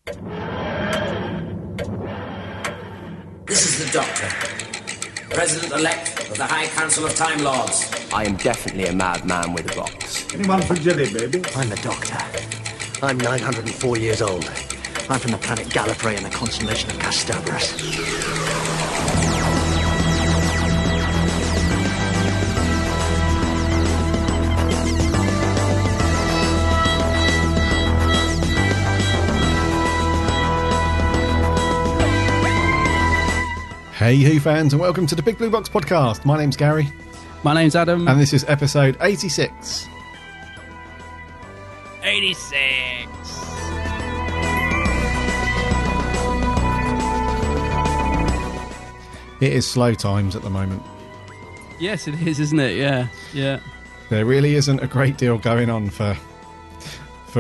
This is the Doctor, President-elect of the High Council of Time Lords. I am definitely a madman with a box. Anyone for jelly, baby? I'm the Doctor. I'm 904 years old. I'm from the planet Gallifrey in the constellation of Castoporus. Hey Who fans, and welcome to the Big Blue Box podcast. My name's Gary. My name's Adam. And this is episode 86. 86. It is slow times at the moment. Yes, it is, isn't it? Yeah. There really isn't a great deal going on for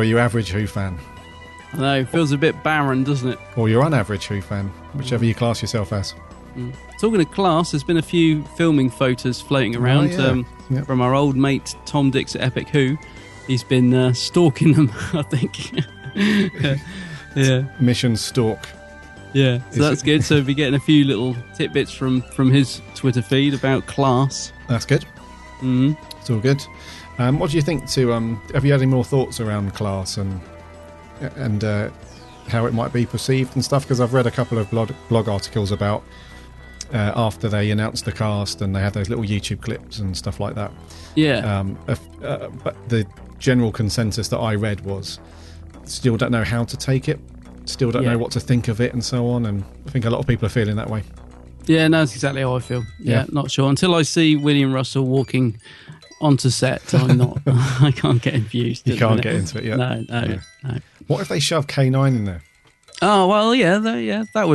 your average Who fan. I know, it feels a bit barren, doesn't it? Or your unaverage Who fan, whichever you class yourself as. Talking of class, there's been a few filming photos floating around Yep. from our old mate Tom Dix at Epic Who. He's been stalking them, I think. Yeah. Mission Stalk. Yeah, so that's good. So we'll be getting a few little tidbits from his Twitter feed about class. That's good. Mm-hmm. It's all good. What do you think have you had any more thoughts around class and how it might be perceived and stuff? Because I've read a couple of blog articles about after they announced the cast and they had those little YouTube clips and stuff like that. Yeah. But the general consensus that I read was still don't know how to take it, still don't know what to think of it and so on, and I think a lot of people are feeling that way. Yeah, no, that's exactly how I feel. Yeah, not sure. Until I see William Russell walking onto set, I can't get infused. You can't get into it yet. No. What if they shove K9 in there? Oh, well, yeah, that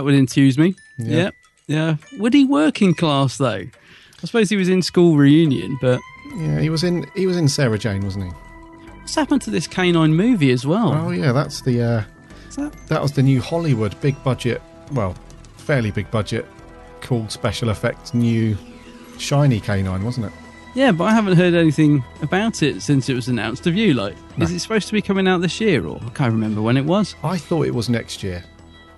would enthuse me. Yeah. Would he work in class, though? I suppose he was in School Reunion, but... Yeah, he was in Sarah Jane, wasn't he? What's happened to this K9 movie as well? Oh, yeah, that's the... that was the new Hollywood big budget, well, fairly big budget, cool special effects, new shiny K9, wasn't it? Yeah, but I haven't heard anything about it since it was announced. Have you? No. Is it supposed to be coming out this year, or I can't remember when it was? I thought it was next year.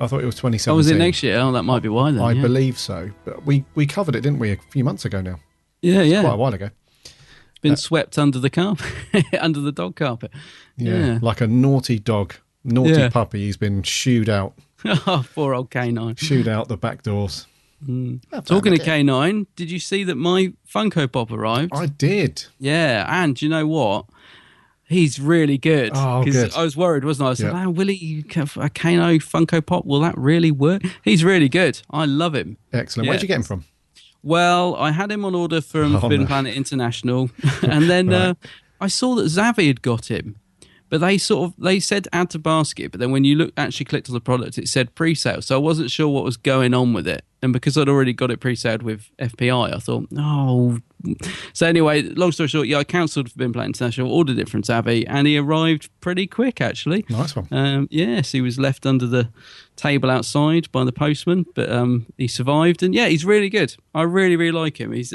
I thought it was 2017. Oh, was it next year? Oh, that might be why then. I believe so. But we covered it, didn't we, a few months ago now? Yeah. Quite a while ago. It's been swept under the carpet, under the dog carpet. Yeah, like a naughty dog, puppy. He's been shooed out. Oh, poor old K9. Shooed out the back doors. Talking of K9, did you see that my Funko Pop arrived? I did. Yeah, and do you know what? He's really good. Oh, good. I was worried, wasn't I? I said, will he have a Kano Funko Pop? Will that really work? He's really good. I love him. Excellent. Yeah. Where'd you get him from? Well, I had him on order from Forbidden Planet International, and then Right. I saw that Zavi had got him. But they said add to basket, but then when you actually clicked on the product, it said pre-sale. So I wasn't sure what was going on with it. And because I'd already got it pre-saled with FPI, I thought, no. So anyway, long story short, I cancelled Forbidden Planet International, ordered it from Zavi, and he arrived pretty quick, actually. Nice one. Yes, he was left under the table outside by the postman, but he survived. And yeah, he's really good. I really, really like him. He's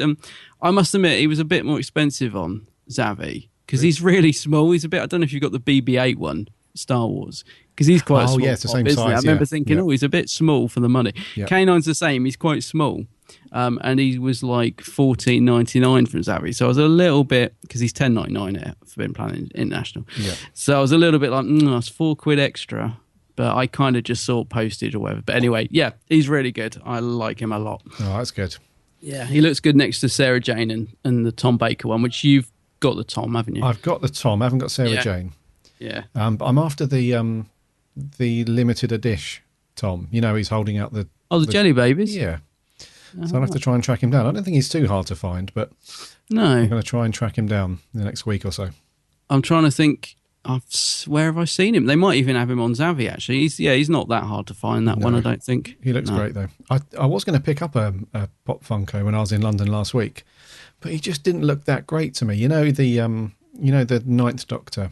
I must admit, he was a bit more expensive on Zavi. Because he's really small. He's a bit... I don't know if you've got the BB-8 one, Star Wars. Because he's quite small. Oh, yeah, it's the same isn't it? size. I remember thinking, he's a bit small for the money. Yeah. K9's the same. He's quite small. And he was like $14.99 from Zavi. So I was a little bit... Because he's $10.99 at Forbidden Planet International. Yeah. So I was a little bit like, that's £4 extra. But I kind of just saw postage or whatever. But anyway, yeah, he's really good. I like him a lot. Oh, that's good. Yeah, he looks good next to Sarah Jane and the Tom Baker one, which you've got the Tom, haven't you? I've got the Tom. I haven't got Sarah Jane. Yeah. I'm after the limited edition Tom. You know, he's holding out the Jelly Babies? Yeah. So I'll have to try and track him down. I don't think he's too hard to find, but I'm No. going to try and track him down in the next week or so. I'm trying to think, where have I seen him? They might even have him on Zavi, actually. He's not that hard to find, that one, I don't think. He looks great, though. I was going to pick up a Pop Funko when I was in London last week, but he just didn't look that great to me. You know the Ninth Doctor.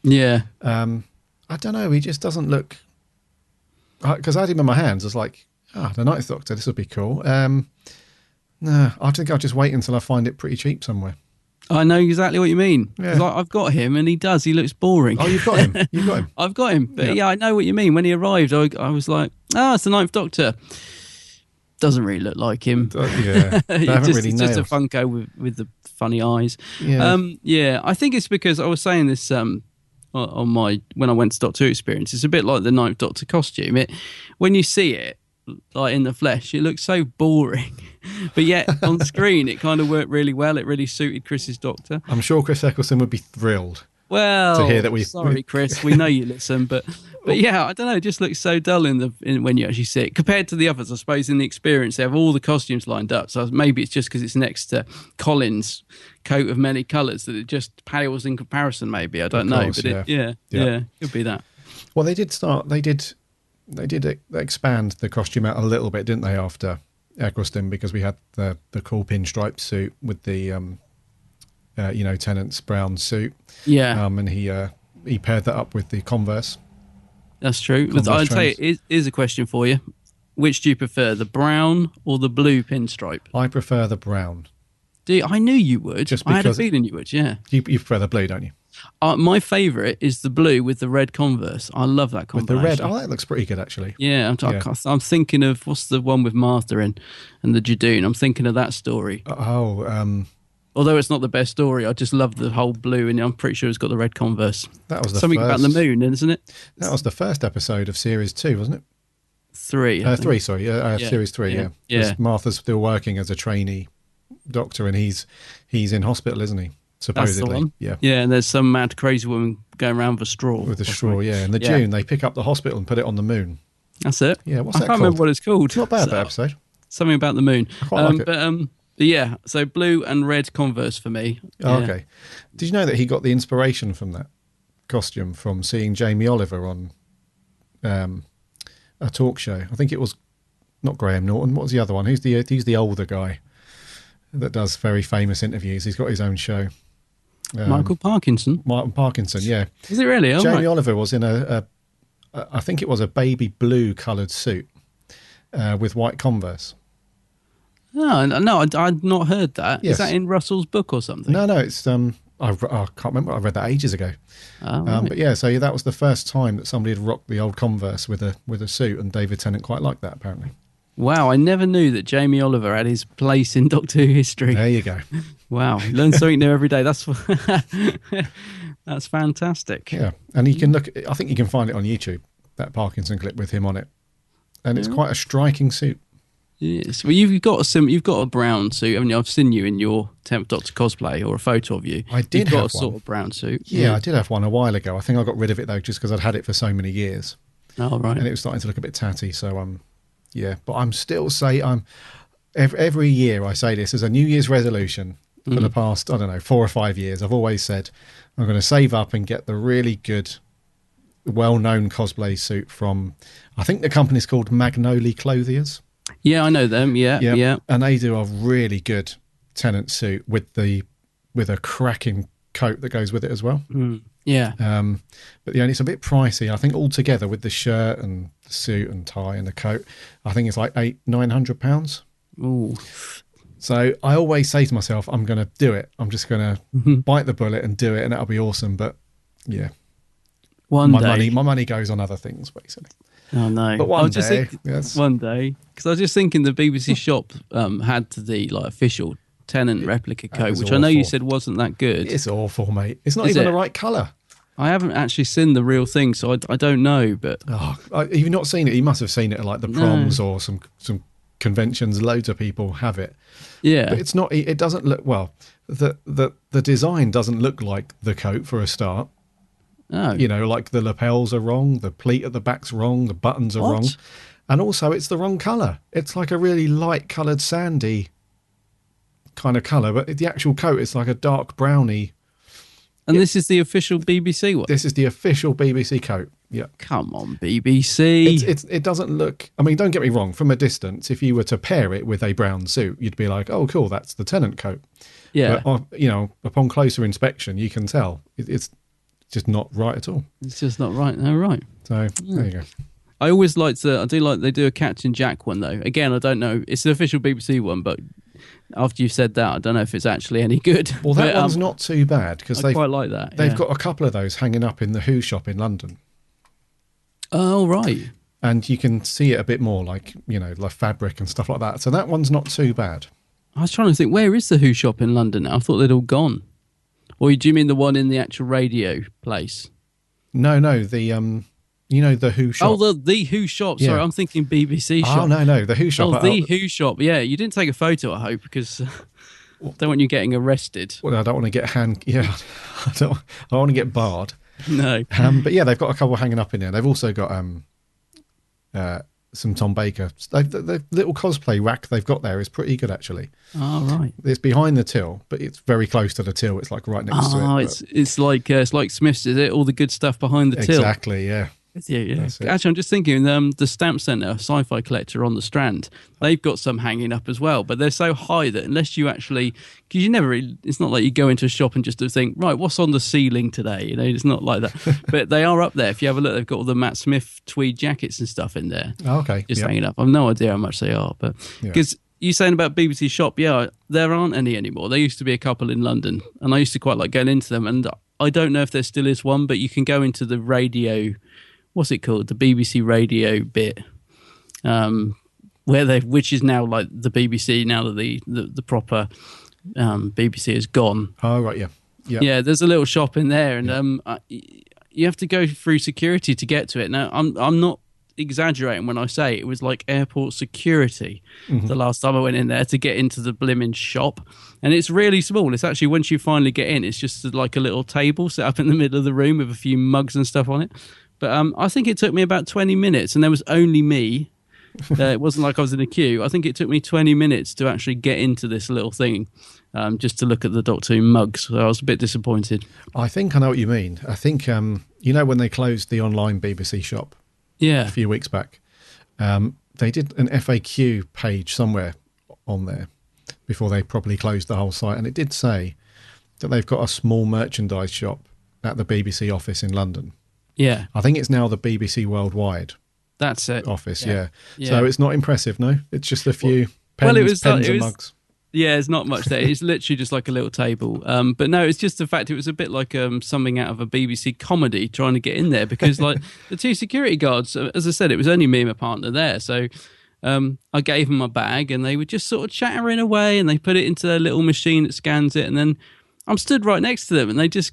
Yeah. I don't know. He just doesn't look. Because I had him in my hands. I was like, the Ninth Doctor. This would be cool. No, I think I'll just wait until I find it pretty cheap somewhere. I know exactly what you mean. 'Cause Yeah. I've got him, and he does. He looks boring. Oh, you've got him. You've got him. I've got him. But Yeah. yeah, I know what you mean. When he arrived, I was like, it's the Ninth Doctor. Doesn't really look like him. Yeah, they haven't really It's just a nailed. Funko with the funny eyes. Yeah. I think it's because I was saying this on my when I went to Doctor Who experience. It's a bit like the Ninth Doctor costume. When you see it like in the flesh, it looks so boring, but yet on screen it kind of worked really well. It really suited Chris's Doctor. I'm sure Chris Eccleston would be thrilled. Well, To hear that sorry, Chris, we know you listen, but yeah, I don't know. It just looks so dull when you actually see it compared to the others. I suppose in the experience they have all the costumes lined up, so maybe it's just because it's next to Colin's coat of many colours that it just pales in comparison. Maybe I don't know, course, but yeah. yeah, could be that. Well, they did expand the costume out a little bit, didn't they? After Eccleston, because we had the cool pinstripe suit with the Tennant's brown suit. Yeah, And he paired that up with the Converse. that's true. But Converse I'd say trainers. here's a question for you: which do you prefer, the brown or the blue pinstripe? I prefer the brown. Do you? I knew you would. Just I had a because- feeling you would. Yeah. You prefer the blue, don't you? My favourite is the blue with the red Converse. I love that With the combination. red. Oh, that looks pretty good, actually. Yeah, I'm thinking of what's the one with Martha and the Jadoon. I'm thinking of that story. Although it's not the best story, I just love the whole blue, and I'm pretty sure it's got the red Converse. That was the Something about the first- moon, isn't it? That was the first episode of series 2, wasn't it? 3. I think. 3, sorry. Series 3, yeah, yeah. yeah. 'Cause Martha's still working as a trainee doctor, and he's in hospital, isn't he? That's Supposedly. the one. Yeah. Yeah, and there's some mad crazy woman going around with a straw. With the straw, yeah. And the Yeah. June, they pick up the hospital and put it on the moon. That's it. Yeah, what's I that can't called? remember what it's called. It's not bad, So- that episode. Something about the moon. quite like it. But yeah, so blue and red Converse for me. Oh, Yeah. okay. Did you know that he got the inspiration from that costume from seeing Jamie Oliver on a talk show? I think it was not Graham Norton. What was the other one? Who's the older guy that does very famous interviews? He's got his own show. Michael Parkinson. Martin Parkinson, yeah. Is it really? Oh, Jamie right. Oliver was in I think it was a baby blue coloured suit with white Converse. No, I'd not heard that. Is Yes. that in Russell's book or something? No, it's I can't remember. I read that ages ago. Oh, right. But yeah, so that was the first time that somebody had rocked the old Converse with a suit, and David Tennant quite liked that apparently. Wow, I never knew that Jamie Oliver had his place in Doctor Who history. There you go. Wow, learn something new every day. That's that's fantastic. Yeah, and you can look. I think you can find it on YouTube. That Parkinson clip with him on it, and it's quite a striking suit. Yes. Well, you've got a brown suit, haven't you? I've seen you in your 10th Doctor cosplay or a photo of you. I did You've got have a sort one. of brown suit. Yeah, I did have one a while ago. I think I got rid of it though, just because I'd had it for so many years, Oh, right. and it was starting to look a bit tatty. So yeah. But I'm still every year I say this as a New Year's resolution for the past 4 or 5 years. I've always said I'm going to save up and get the really good, well-known cosplay suit from. I think the company's called Magnoli Clothiers. Yeah, I know them. Yeah. And they do a really good Tennant suit with a cracking coat that goes with it as well. Yeah. But it's a bit pricey. I think altogether with the shirt and the suit and tie and the coat, I think it's like £900. Ooh. So I always say to myself, I'm going to do it. I'm just going to bite the bullet and do it, and that'll be awesome. But yeah, One my day. money goes on other things basically. Oh, no. But I one was just day, thinking- yes. One day. Because I was just thinking the BBC shop had the official Tennant replica coat, was which I know you awful. said wasn't that good. It's awful, mate. It's not Is even it? the right colour. I haven't actually seen the real thing, so I don't know. But You've not seen it. You must have seen it at like the proms or some conventions. Loads of people have it. yeah, But it's not. It doesn't look well. The design doesn't look like the coat for a start. oh, Like the lapels are wrong, the pleat at the back's wrong, the buttons are What? wrong, and also it's the wrong colour. It's like a really light coloured sandy kind of colour, but the actual coat is like a dark browny. and this is the official BBC one. This is the official BBC coat. Yeah. Come on, BBC. It doesn't look. I mean, don't get me wrong. From a distance, if you were to pair it with a brown suit, you'd be like, "Oh, cool, that's the Tennant coat." yeah, But upon closer inspection, you can tell it's just not right at all. it's just not right. No, right. So there you go. I always like they do a Captain Jack one though. Again, I don't know. It's the official BBC one, but after you've said that, I don't know if it's actually any good. Well, that But, one's not too bad because I quite like that. They've yeah. got a couple of those hanging up in the Who shop in London. Oh, right. And you can see it a bit more, like, you know, like fabric and stuff like that. So that one's not too bad. I was trying to think, where is the Who shop in London now? I thought they'd all gone. Or do you mean the one in the actual radio place? No, the you know, the Who shop. Oh, the Who shop. Sorry, Yeah. I'm thinking BBC shop. Oh, no, the Who shop. Oh, the Who shop. Yeah, you didn't take a photo, I hope, because I don't want you getting arrested. Well, I don't want to get I don't want to get barred. No. But yeah, they've got a couple hanging up in there. They've also got some Tom Baker. The little cosplay rack they've got there is pretty good, actually. Oh, right. It's behind the till, but it's very close to the till. It's like right next to it. Oh, but- it's like Smith's, is it? All the good stuff behind the till. Exactly, yeah. Yeah. That's it. Actually, I'm just thinking, the Stamp Centre Sci-Fi Collector on the Strand, they've got some hanging up as well, but they're so high that unless you actually, because you never really, it's not like you go into a shop and just think, right, what's on the ceiling today? You know, it's not like that. But they are up there. If you have a look, they've got all the Matt Smith tweed jackets and stuff in there. Oh, okay. Just Yep. hanging up. I've no idea how much they are, but Yeah. because you saying about BBC Shop, yeah, there aren't any anymore. There used to be a couple in London, and I used to quite like going into them. And I don't know if there still is one, but you can go into the radio. What's it called? The BBC radio bit, which is now like the BBC. Now that the proper BBC is gone. Oh, right, yeah. Yep. Yeah, there's a little shop in there, and you have to go through security to get to it. Now, I'm not exaggerating when I say it was like airport security the last time I went in there to get into the blimmin' shop, and it's really small. It's actually, once you finally get in, it's just like a little table set up in the middle of the room with a few mugs and stuff on it. But I think it took me about 20 minutes, and there was only me. It wasn't like I was in a queue. I think it took me 20 minutes to actually get into this little thing, just to look at the Doctor Who mugs. So I was a bit disappointed. I think I know what you mean. I think, you know, when they closed the online BBC shop a Yeah. few weeks back, they did an FAQ page somewhere on there before they properly closed the whole site. And it did say that they've got a small merchandise shop at the BBC office in London. Yeah, I think it's now the BBC Worldwide that's it. office, Yeah. So it's not impressive, no? It's just a few Well, pens and mugs. Yeah, it's not much there. It's literally just like a little table. But no, it's just the fact it was a bit like something out of a BBC comedy trying to get in there, because like the two security guards, as I said, it was only me and my partner there. So I gave them my bag, and they were just sort of chattering away, and they put it into their little machine that scans it. And then I'm stood right next to them, and they just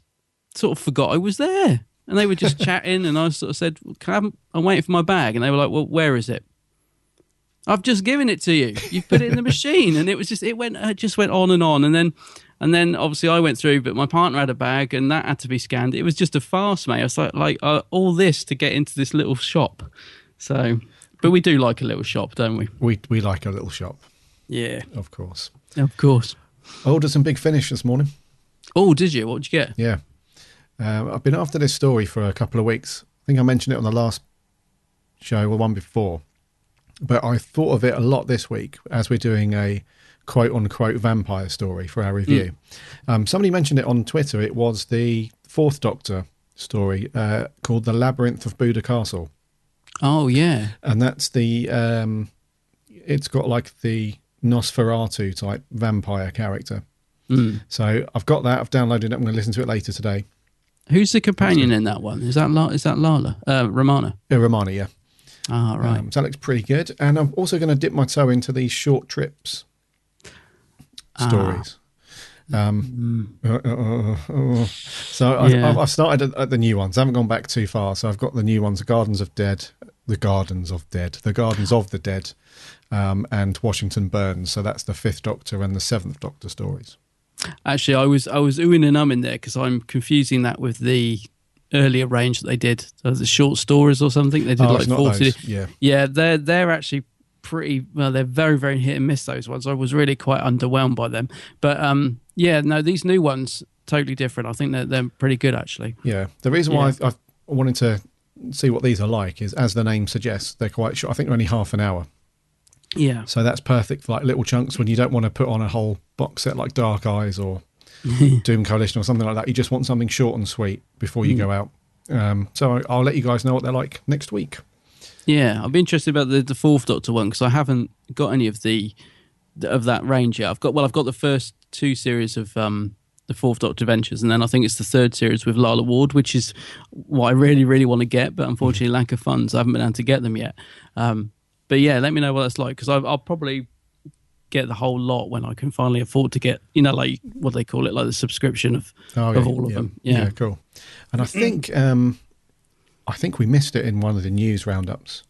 sort of forgot I was there. And they were just chatting, and I sort of said, I'm waiting for my bag. And they were like, well, where is it? I've just given it to you. You've put it in the machine. And it was just, it just went on. And then obviously I went through, but my partner had a bag, and that had to be scanned. It was just a farce, mate. I was like all this to get into this little shop. So, but we do like a little shop, don't we? We like a little shop, Yeah, of course. of course. I ordered some Big Finish this morning. Oh, did you? What did you get? Yeah. I've been after this story for a couple of weeks. I think I mentioned it on the last show or one before. But I thought of it a lot this week as we're doing a quote-unquote vampire story for our review. Somebody mentioned it on Twitter. It was the Fourth Doctor story called The Labyrinth of Buda Castle. Oh, yeah. And that's the... it's got like the Nosferatu type vampire character. So I've got that. I've downloaded it. I'm going to listen to it later today. Who's the companion in that one? Is that Lala? Romana? Romana, yeah. Ah, right. So that looks pretty good. And I'm also going to dip my toe into these short trips stories. So I've started at the new ones. I haven't gone back too far. So I've got the new ones, the Gardens of the Dead, and Washington Burns. So that's the Fifth Doctor and the Seventh Doctor stories. Actually, I was oohing and umming there because I'm confusing that with the earlier range that they did. So the short stories or something. They did like 40. Those. Yeah. Yeah, they're actually pretty well. They're very, very hit and miss, those ones. I was really quite underwhelmed by them. But yeah, no, these new ones totally different. I think they're pretty good actually. Yeah. The reason why I wanted to see what these are like is, as the name suggests, they're quite short. I think they're only half an hour. Yeah. So that's perfect for like little chunks when you don't want to put on a whole box set like Dark Eyes or Doom Coalition or something like that. You just want something short and sweet before you go out. So I'll let you guys know what they're like next week. Yeah, I'd be interested about the Fourth Doctor one because I haven't got any of the of that range yet. I've got the first two series of the Fourth Doctor Adventures, and then I think it's the third series with Lalla Ward, which is what I really, really want to get, but unfortunately, lack of funds, I haven't been able to get them yet. But yeah, let me know what that's like, because I'll probably get the whole lot when I can finally afford to get, like what they call it, like the subscription of all of them. Yeah, cool. And I think we missed it in one of the news roundups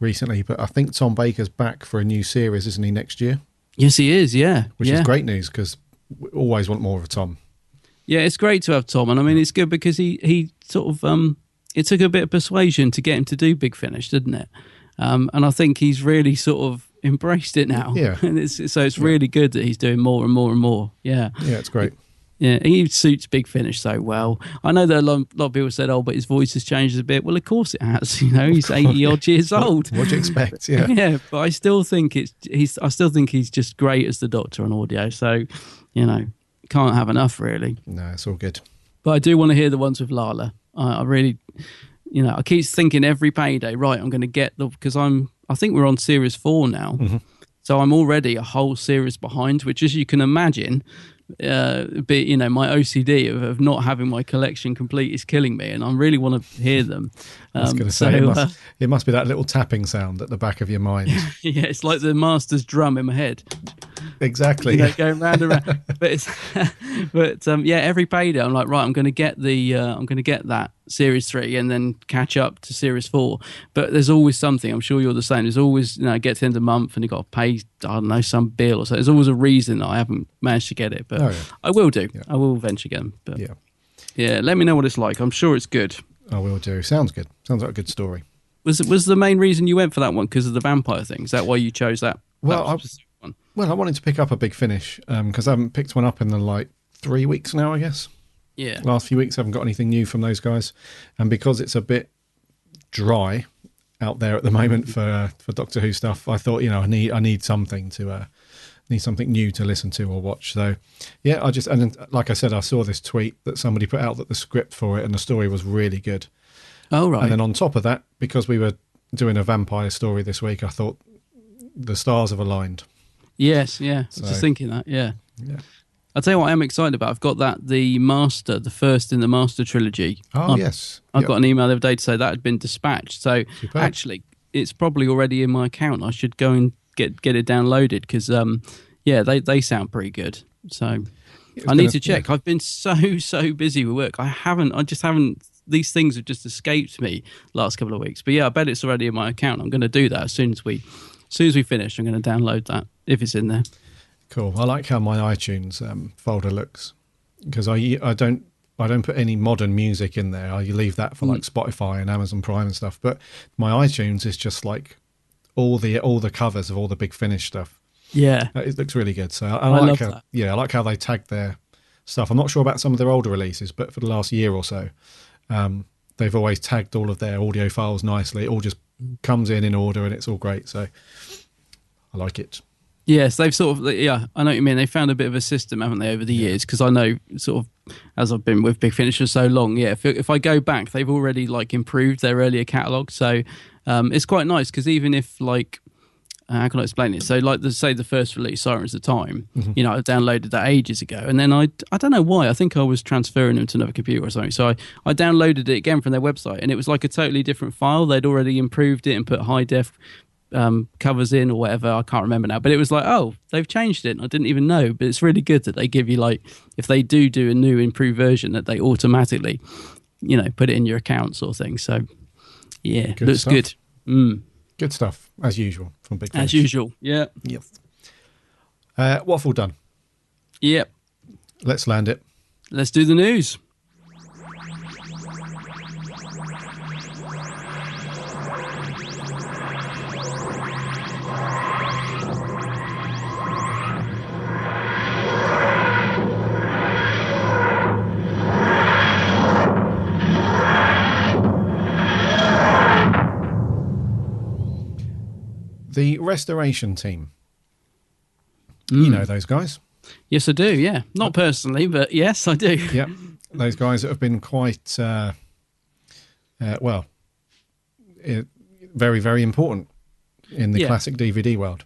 recently, but I think Tom Baker's back for a new series, isn't he, next year? Yes, he is. Yeah, which is great news, because we always want more of Tom. Yeah, it's great to have Tom, and I mean it's good because he sort of it took a bit of persuasion to get him to do Big Finish, didn't it? And I think he's really sort of embraced it now. Yeah, and it's really good that he's doing more and more and more. Yeah, it's great. Yeah, he suits Big Finish so well. I know that a lot of people said, "Oh, but his voice has changed a bit." Well, of course it has. He's 80 odd years old. What do you expect? Yeah, yeah. But I still think he's just great as the Doctor on audio. So, can't have enough, really. No, it's all good. But I do want to hear the ones with Lalla. I really, I keep thinking every payday, right? I'm going to get because I think we're on series 4 now, so I'm already a whole series behind, which, as you can imagine. My OCD of not having my collection complete is killing me, and I really want to hear them. I was going to say, it must be that little tapping sound at the back of your mind. Yeah, it's like the master's drum in my head. Exactly. Going round and round. But every payday I'm like, right, I'm going to get that series 3 and then catch up to series 4. But there's always something. I'm sure you're the same. There's always, get to the end of the month and you've got to pay, I don't know, some bill or so. There's always a reason that I haven't managed to get it, but I will do. Yeah. I will eventually get them. But yeah, let me know what it's like. I'm sure it's good. I will do. Sounds good. Sounds like a good story. Was the main reason you went for that one because of the vampire thing? Is that why you chose that? Well, I wanted to pick up a Big Finish because I haven't picked one up in 3 weeks now, I guess. Yeah. Last few weeks I haven't got anything new from those guys, and because it's a bit dry out there at the moment for Doctor Who stuff, I thought I need something to need something new to listen to or watch. So yeah, and like I said, I saw this tweet that somebody put out that the script for it and the story was really good. Oh right. And then on top of that, because we were doing a vampire story this week, I thought the stars have aligned. Yes, yeah. So, I was just thinking that, yeah. I'll tell you what I am excited about. I've got the first in the Master trilogy. Oh, yes. I got an email the other day to say that had been dispatched. So actually, it's probably already in my account. I should go and get it downloaded because, they sound pretty good. So I need to check. I've been so busy with work. I just haven't, these things have just escaped me last couple of weeks. But yeah, I bet it's already in my account. I'm going to do that as soon as we finish. I'm going to download that if it's in there. Cool. I like how my iTunes folder looks because I don't put any modern music in there. I leave that for Spotify and Amazon Prime and stuff. But my iTunes is just like all the covers of all the Big Finish stuff. Yeah, it looks really good. So I like how I like how they tag their stuff. I'm not sure about some of their older releases, but for the last year or so, they've always tagged all of their audio files nicely. It all just comes in order, and it's all great. So I like it. Yes, they've sort of, I know what you mean. They found a bit of a system, haven't they, over the years? Because I know sort of, as I've been with Big Finish for so long, if I go back, they've already improved their earlier catalogue. So it's quite nice because even if how can I explain it? So say the first release, Sirens of Time, I downloaded that ages ago. And then I don't know why, I think I was transferring them to another computer or something. So I downloaded it again from their website and it was like a totally different file. They'd already improved it and put high def covers in or whatever. I can't remember now, but it was they've changed it. I didn't even know, but it's really good that they give you if they do a new improved version that they automatically put it in your account sort of thing. So yeah, good looks stuff. Good. Good stuff as usual from Big Finish. As usual. Yeah. Waffle done. Yep. Let's land it. Let's do the news. The restoration team. You know those guys? Yes, I do, yeah. Not personally, but yes, I do. Yeah. Those guys that have been quite, very, very important in the classic DVD world.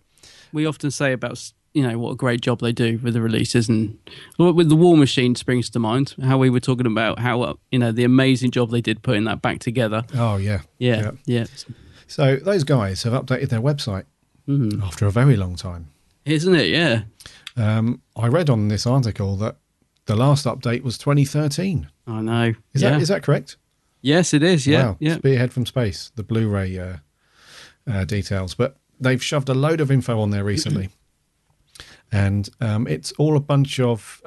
We often say about, what a great job they do with the releases, and with the War Machine springs to mind. How we were talking about how the amazing job they did putting that back together. Oh yeah. So those guys have updated their website after a very long time, isn't it? Yeah. I read on this article that the last update was 2013. I know. Is that correct? Yes, it is. Yeah. Wow. Yeah. Spearhead from Space, the Blu-ray details, but they've shoved a load of info on there recently, and it's all a bunch of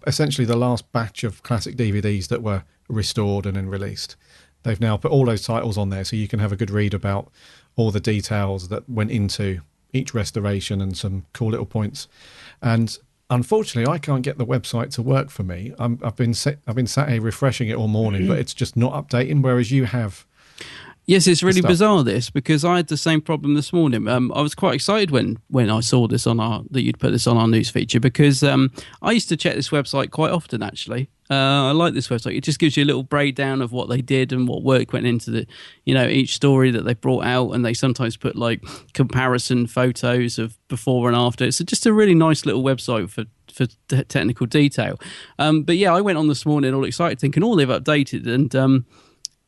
essentially the last batch of classic DVDs that were restored and then released. They've now put all those titles on there, so you can have a good read about all the details that went into each restoration and some cool little points. And unfortunately, I can't get the website to work for me. I've been sat here refreshing it all morning, but it's just not updating. Whereas you have. Yes, it's really bizarre this, because I had the same problem this morning. I was quite excited when I saw this that you'd put this on our news feature, because I used to check this website quite often actually. I like this website. It just gives you a little breakdown of what they did and what work went into each story that they brought out, and they sometimes put like comparison photos of before and after. It's just a really nice little website for technical detail. But yeah, I went on this morning all excited thinking, they've updated, and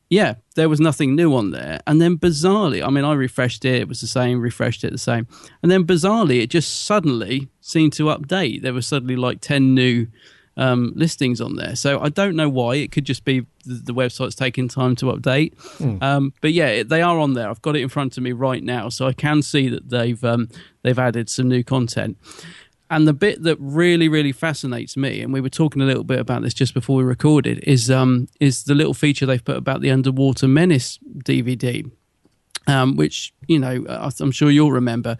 yeah, there was nothing new on there. And then bizarrely, I refreshed it was the same, refreshed it the same. And then bizarrely, it just suddenly seemed to update. There was suddenly like 10 new listings on there. So I don't know why. It could just be the website's taking time to update. But yeah, they are on there. I've got it in front of me right now, so I can see that they've added some new content. And the bit that really, really fascinates me, and we were talking a little bit about this just before we recorded, is the little feature they've put about the Underwater Menace DVD, which, I'm sure you'll remember,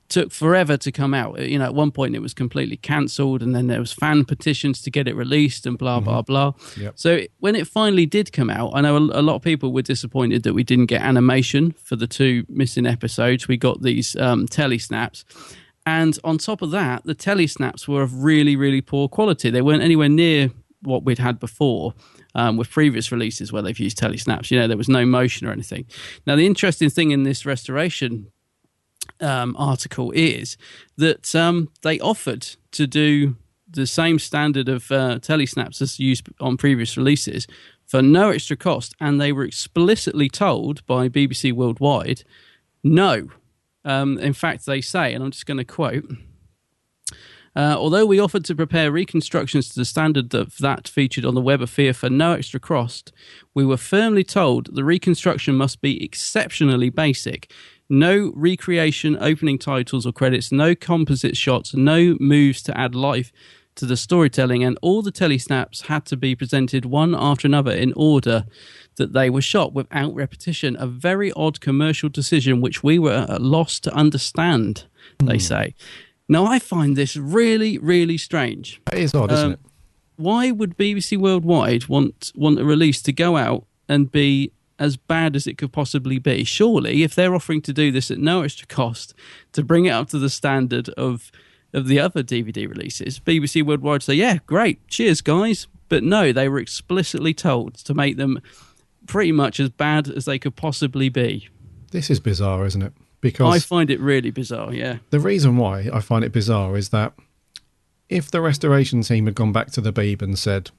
took forever to come out. At one point it was completely cancelled, and then there was fan petitions to get it released and blah, blah, blah. Yep. So when it finally did come out, I know a lot of people were disappointed that we didn't get animation for the 2 missing episodes. We got these telesnaps. And on top of that, the telesnaps were of really, really poor quality. They weren't anywhere near what we'd had before with previous releases where they've used telesnaps. There was no motion or anything. Now, the interesting thing in this restoration article is that they offered to do the same standard of telesnaps as used on previous releases for no extra cost. And they were explicitly told by BBC Worldwide, no. In fact, they say, and I'm just going to quote, although we offered to prepare reconstructions to the standard that featured on the Weber Fear for no extra cost, we were firmly told the reconstruction must be exceptionally basic. No recreation, opening titles or credits, no composite shots, no moves to add life to the storytelling, and all the telesnaps had to be presented one after another in order that they were shot without repetition. A very odd commercial decision which we were at a loss to understand, they say. Now, I find this really, really strange. It is odd, isn't it? Why would BBC Worldwide want a release to go out and be as bad as it could possibly be? Surely, if they're offering to do this at no extra cost, to bring it up to the standard of the other DVD releases, BBC Worldwide say, yeah, great, cheers, guys. But no, they were explicitly told to make them pretty much as bad as they could possibly be. This is bizarre, isn't it? Because I find it really bizarre, yeah. The reason why I find it bizarre is that if the restoration team had gone back to the Beeb and said,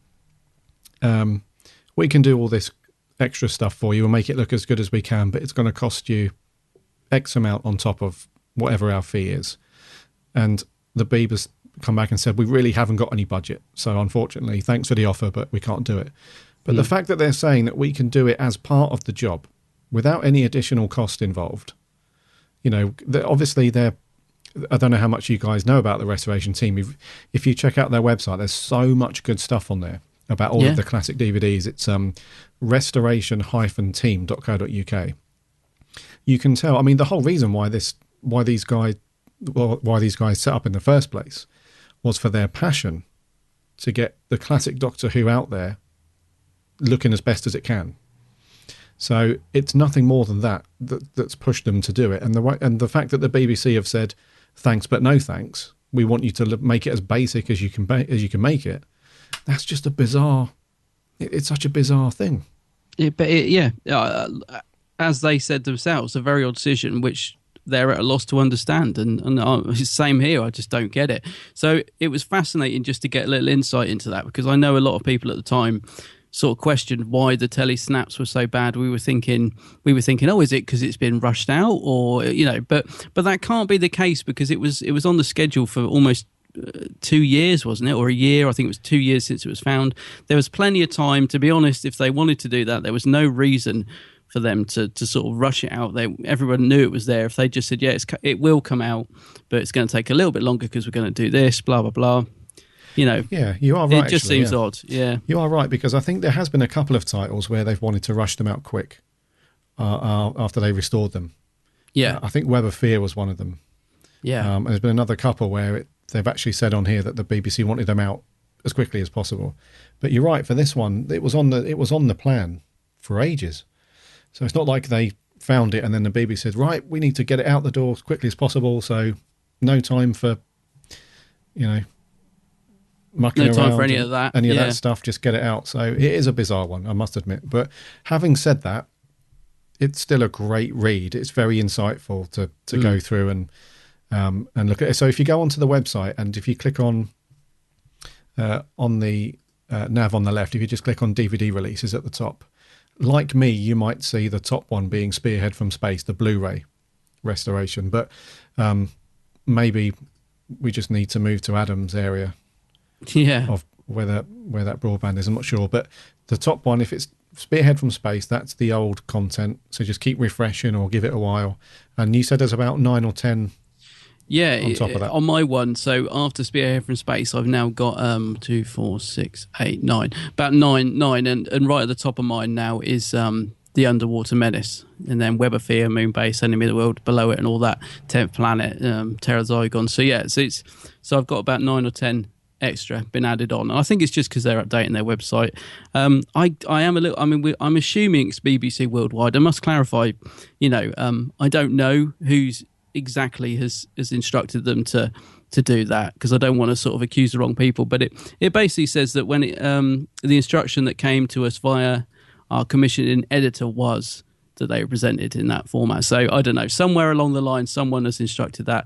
we can do all this extra stuff for you and make it look as good as we can, but it's going to cost you X amount on top of whatever our fee is. And the Beeb has come back and said, we really haven't got any budget. So unfortunately, thanks for the offer, but we can't do it. But the fact that they're saying that we can do it as part of the job without any additional cost involved, obviously I don't know how much you guys know about the restoration team. If you check out their website, there's so much good stuff on there about all of the classic DVDs. It's restoration-team.co.uk. You can tell, the whole reason why these guys set up in the first place was for their passion to get the classic Doctor Who out there looking as best as it can. So it's nothing more than that's pushed them to do it. And the fact that the BBC have said thanks but no thanks, we want you to make it as basic as you can make it. That's just a bizarre. It's such a bizarre thing. As they said themselves, a very odd decision, which they're at a loss to understand. And it's the same here. I just don't get it. So it was fascinating just to get a little insight into that, because I know a lot of people at the time sort of questioned why the telly snaps were so bad. We were thinking, oh, is it because it's been rushed out, or but that can't be the case, because it was on the schedule for almost 2 years, wasn't it, or a year? I think it was 2 years since it was found. There was plenty of time, to be honest. If they wanted to do that, there was no reason for them to sort of rush it out. Everyone knew it was there. If they just said, yeah, it will come out, but it's going to take a little bit longer because we're going to do this, blah blah blah. Yeah, you are right. It just seems odd. Yeah, you are right, because I think there has been a couple of titles where they've wanted to rush them out quick after they restored them. Yeah, I think Web of Fear was one of them. Yeah, and there's been another couple where they've actually said on here that the BBC wanted them out as quickly as possible. But you're right, for this one, it was on the plan for ages. So it's not like they found it and then the BBC said, right, we need to get it out the door as quickly as possible. So no time for mucking around. No time for any of that. Any of that stuff, just get it out. So it is a bizarre one, I must admit. But having said that, it's still a great read. It's very insightful to go through and look at it. So if you go onto the website and if you click on the nav on the left, if you just click on DVD releases at the top, like me, you might see the top one being Spearhead from Space, the Blu-ray restoration. But maybe we just need to move to Adam's area. Yeah. Of where that broadband is, I'm not sure. But the top one, if it's Spearhead from Space, that's the old content. So just keep refreshing or give it a while. And you said there's about 9 or 10 on top of that. On my one, so after Spearhead from Space, I've now got 2, 4, 6, 8, 9. About nine, and right at the top of mine now is The Underwater Menace, and then Web of Fear, Moonbase, Enemy of the World below it, and all that, 10th Planet, Terror Zygon. So yeah, so I've got about 9 or 10 extra been added on. I think it's just because they're updating their website. I am a little. I mean, I'm assuming it's BBC Worldwide. I must clarify. I don't know who's exactly has instructed them to do that, because I don't want to sort of accuse the wrong people. But it basically says that when the instruction that came to us via our commissioning editor was that they were presented in that format. So I don't know. Somewhere along the line, someone has instructed that.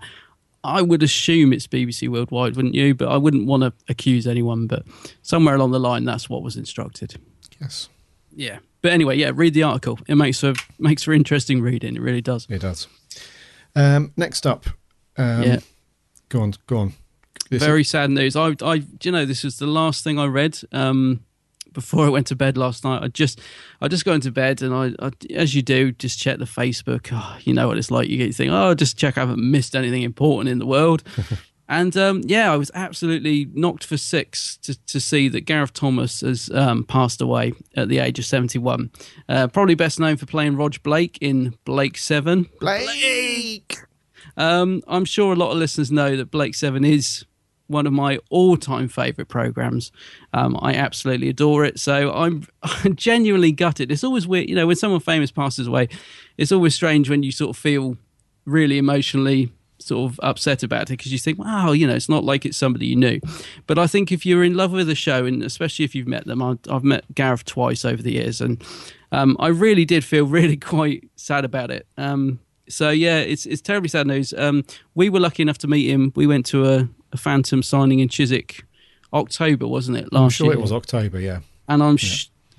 I would assume it's BBC Worldwide, wouldn't you? But I wouldn't want to accuse anyone. But somewhere along the line, that's what was instructed. Yes. Yeah. But anyway, yeah, read the article. It makes for interesting reading. It really does. It does. Next up. Yeah. Go on. Very sad news. This was the last thing I read before I went to bed last night. I just got into bed, and I as you do, just check the Facebook. Oh, you know what it's like. You think, just check I haven't missed anything important in the world. And I was absolutely knocked for six to see that Gareth Thomas has passed away at the age of 71. Probably best known for playing Rog Blake in Blake 7. Blake! I'm sure a lot of listeners know that Blake 7 is one of my all-time favourite programmes. I absolutely adore it. So I'm genuinely gutted. It's always weird, when someone famous passes away, it's always strange when you sort of feel really emotionally sort of upset about it, because you think, wow, it's not like it's somebody you knew. But I think if you're in love with the show, and especially if you've met them, I've met Gareth twice over the years, and I really did feel really quite sad about it. So yeah, it's terribly sad news. We were lucky enough to meet him. We went to a Phantom signing in Chiswick, October, wasn't it? I'm sure it was October, yeah. And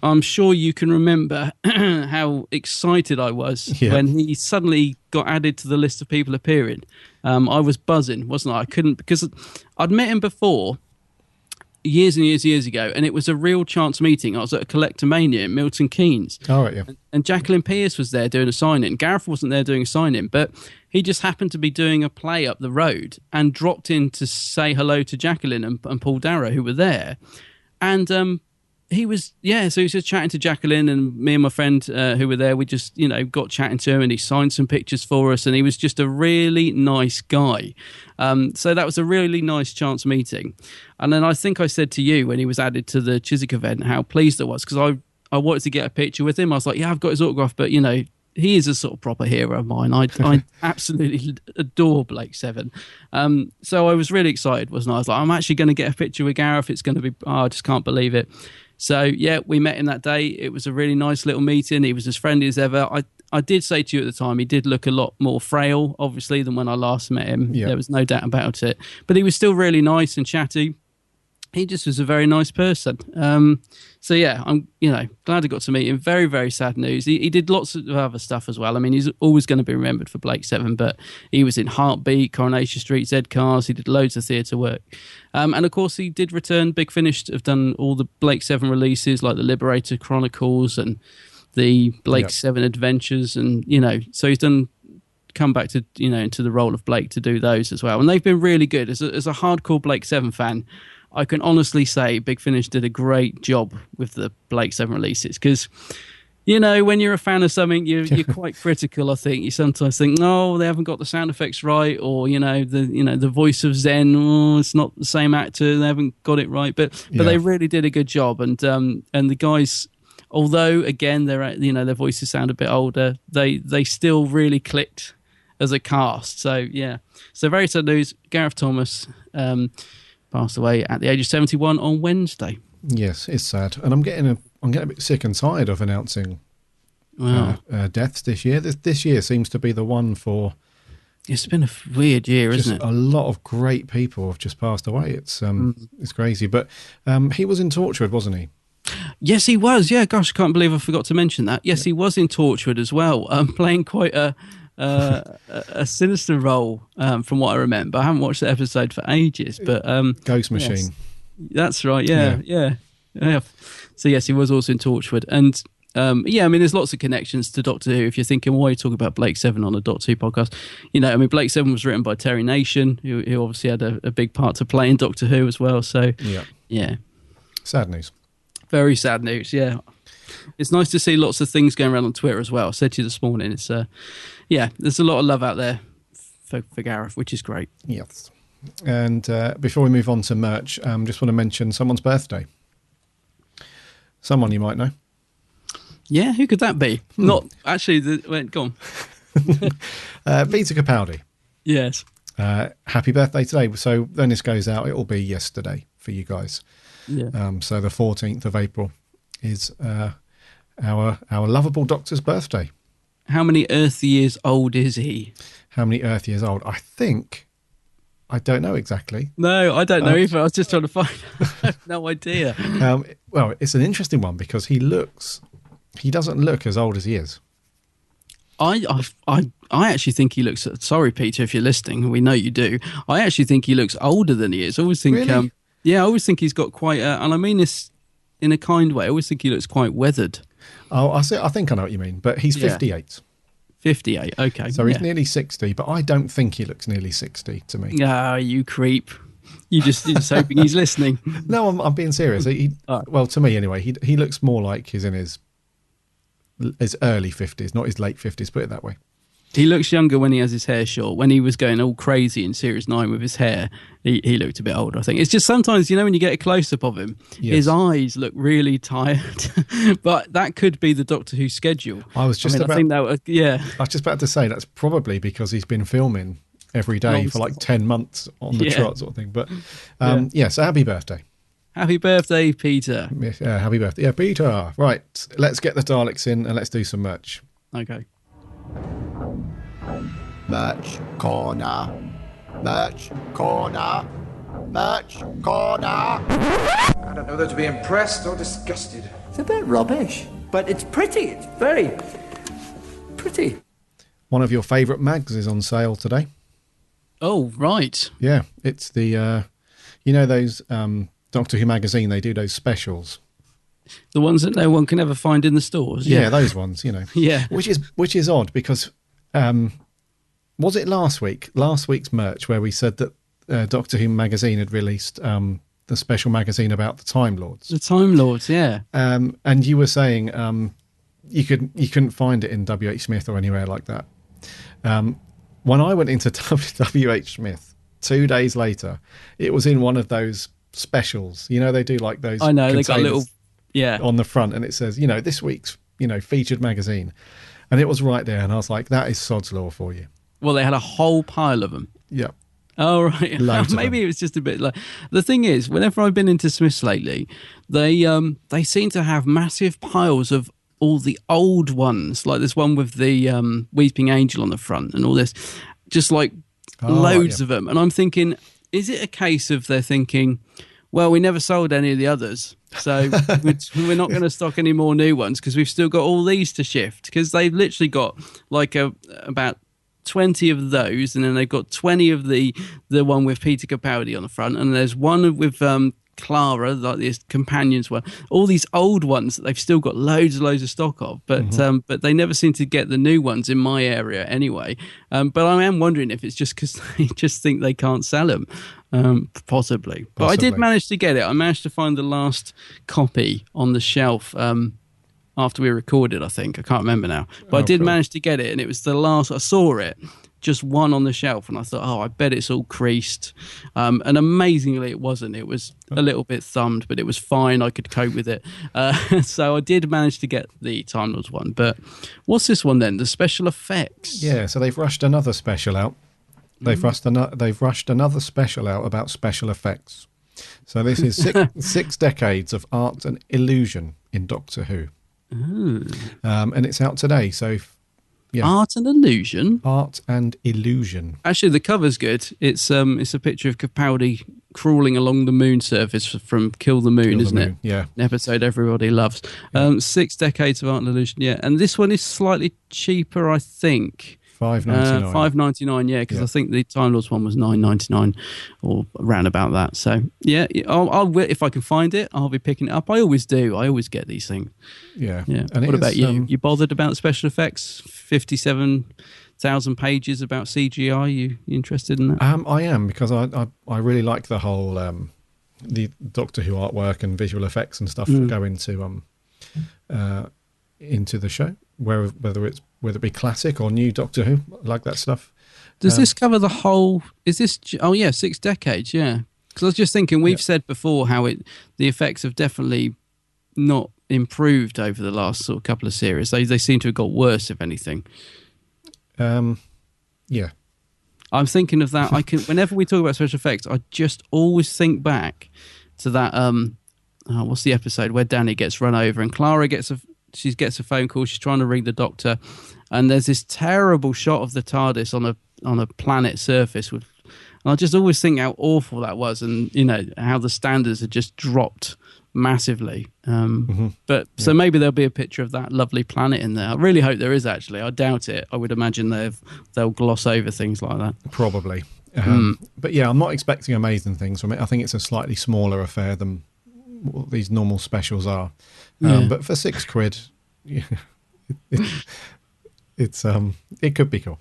I'm sure you can remember how excited I was when he suddenly got added to the list of people appearing. I was buzzing, wasn't I? I couldn't, because I'd met him before, years and years ago, and it was a real chance meeting. I was at a Collectomania in Milton Keynes. Oh, right, yeah. And Jacqueline Pearce was there doing a sign-in. Gareth wasn't there doing a sign-in, but he just happened to be doing a play up the road and dropped in to say hello to Jacqueline and Paul Darrow, who were there. And he was, so he was just chatting to Jacqueline, and me and my friend who were there, we just, got chatting to him, and he signed some pictures for us, and he was just a really nice guy. So that was a really nice chance meeting. And then I think I said to you when he was added to the Chiswick event how pleased I was, because I wanted to get a picture with him. I was like, I've got his autograph, but, he is a sort of proper hero of mine. I absolutely adore Blake 7. So I was really excited, wasn't I? I was like, I'm actually going to get a picture with Gareth. It's going to be, I just can't believe it. So, yeah, we met him that day. It was a really nice little meeting. He was as friendly as ever. I did say to you at the time, he did look a lot more frail, obviously, than when I last met him. Yeah. There was no doubt about it. But he was still really nice and chatty. He just was a very nice person. So, yeah, I'm glad I got to meet him. Very, very sad news. He did lots of other stuff as well. I mean, he's always going to be remembered for Blake Seven, but he was in Heartbeat, Coronation Street, Z-Cars. He did loads of theatre work. And, of course, he did return. Big Finish have done all the Blake Seven releases, like the Liberator Chronicles and the Blake Seven Adventures. And, so he's come back to, into the role of Blake to do those as well. And they've been really good. As a hardcore Blake Seven fan, I can honestly say Big Finish did a great job with the Blake 7 releases because, when you're a fan of something, you're quite critical, I think. You sometimes think, no, they haven't got the sound effects right, or, the voice of Zen, it's not the same actor, they haven't got it right. But they really did a good job. And the guys, although, again, their voices sound a bit older, they still really clicked as a cast. So, yeah. So very sad news. Gareth Thomas passed away at the age of 71 on Wednesday. Yes, it's sad, and I'm getting a bit sick and tired of announcing deaths this year. This year seems to be the one for. It's been a weird year, isn't it? A lot of great people have just passed away. It's crazy, but he was in Torchwood, wasn't he? Yes, he was. Yeah, gosh, I can't believe I forgot to mention that. Yes, he was in Torchwood as well, playing quite a sinister role, from what I remember. I haven't watched the episode for ages, but Ghost Machine. Yes. That's right. Yeah. So yes, he was also in Torchwood, and I mean, there's lots of connections to Doctor Who. If you're thinking, why are you talking about Blake Seven on a Doctor Who podcast? Blake Seven was written by Terry Nation, who obviously had a big part to play in Doctor Who as well. So yeah, sad news. Very sad news. Yeah. It's nice to see lots of things going around on Twitter as well. I said to you this morning, it's there's a lot of love out there for Gareth, which is great. Yes. And before we move on to merch, just want to mention someone's birthday. Someone you might know. Yeah, who could that be? Not actually. Go on. Peter Capaldi. Yes. Happy birthday today. So when this goes out, it will be yesterday for you guys. Yeah. So the 14th of April is our lovable Doctor's birthday. How many Earth years old is he? How many Earth years old? I don't know exactly. No, I don't know either. I was just trying to find out. I have no idea. Well, it's an interesting one because he doesn't look as old as he is. I actually think he looks. Sorry, Peter, if you're listening, we know you do. I actually think he looks older than he is. I always think. Really? I always think he's got quite. And I mean this in a kind way. I always think he looks quite weathered. Oh, I think I know what you mean. But he's 58. 58. Okay. So he's nearly 60, but I don't think he looks nearly 60 to me. Ah, you creep. You're just hoping he's listening. No, I'm being serious. Well, to me anyway, he looks more like he's in his early 50s, not his late 50s, put it that way. He looks younger when he has his hair short. When he was going all crazy in Series 9 with his hair, he looked a bit older, I think. It's just sometimes, when you get a close-up of him, his eyes look really tired. But that could be the Doctor Who schedule. I was just about to say that's probably because he's been filming every day for like 10 months on the trot sort of thing. But so happy birthday. Happy birthday, Peter. Happy birthday. Yeah, Peter. Right, let's get the Daleks in and let's do some merch. Okay. Merch corner. Merch corner. Merch corner. I don't know whether to be impressed or disgusted. It's a bit rubbish, but it's pretty. It's very pretty. One of your favourite mags is on sale today. Oh, right. Yeah, it's the, those Doctor Who magazine, they do those specials. The ones that no one can ever find in the stores. Yeah, those ones, Yeah. Which is odd because, was it last week's merch where we said that Doctor Who magazine had released the special magazine about the Time Lords? The Time Lords, yeah. And you were saying you couldn't find it in WH Smith or anywhere like that. When I went into WH Smith 2 days later, it was in one of those specials. They do like those. I know, they got a little on the front, and it says, this week's featured magazine, and it was right there, and I was like, that is sod's law for you. Well, they had a whole pile of them. Yeah. Oh, right. Loads of Maybe them. it was just a bit like... The thing is, whenever I've been into Smiths lately, they seem to have massive piles of all the old ones. Like this one with the Weeping Angel on the front and all this. Just like loads of them. And I'm thinking, is it a case of they're thinking, well, we never sold any of the others, so we're not going to stock any more new ones because we've still got all these to shift, because they've literally got like about 20 of those, and then they've got 20 of the one with Peter Capaldi on the front, and there's one with Clara, like this Companions one. All these old ones that they've still got loads and loads of stock of, but they never seem to get the new ones in my area anyway. But I am wondering if it's just because they just think they can't sell them. Possibly. But I did manage to get it. I managed to find the last copy on the shelf after we recorded, I think. I can't remember now. But I did manage to get it, and it was the last I saw it. Just one on the shelf, and I thought, I bet it's all creased. And amazingly, it wasn't. It was a little bit thumbed, but it was fine. I could cope with it. So I did manage to get the Time Lords one. But what's this one then? The special effects. Yeah, so they've rushed another special out. They've rushed another special out about special effects. So this is 6 decades of art and illusion in Doctor Who. And it's out today. So Art and illusion. Art and illusion. Actually, the cover's good. It's a picture of Capaldi crawling along the moon surface from Kill the Moon, isn't it? Yeah. An episode everybody loves. 6 decades of art and illusion. Yeah, and this one is slightly cheaper, I think. $5.99. $5.99, yeah, because I think the Time Lords one was $9.99 or around about that. So yeah, I'll if I can find it, I'll be picking it up. I always do. I always get these things. Yeah. And what about you? You bothered about special effects? 57,000 pages about CGI. You interested in that? I am, because I really like the whole the Doctor Who artwork and visual effects and stuff that go into the show. Whether it be classic or new Doctor Who, I like that stuff. Does this cover the whole? Is this? Oh yeah, 6 decades. Yeah, because I was just thinking we've said before how the effects have definitely not improved over the last sort of couple of series. They seem to have got worse, if anything. Yeah, I'm thinking of that. Whenever we talk about special effects, I just always think back to that. What's the episode where Danny gets run over and Clara gets a phone call. She's trying to ring the Doctor, and there's this terrible shot of the TARDIS on a planet surface. And I just always think how awful that was, and how the standards had just dropped massively. But so maybe there'll be a picture of that lovely planet in there. I really hope there is. Actually, I doubt it. I would imagine they'll gloss over things like that. Probably. But yeah, I'm not expecting amazing things from it. I think it's a slightly smaller affair than what these normal specials are. But for £6, it could be cool.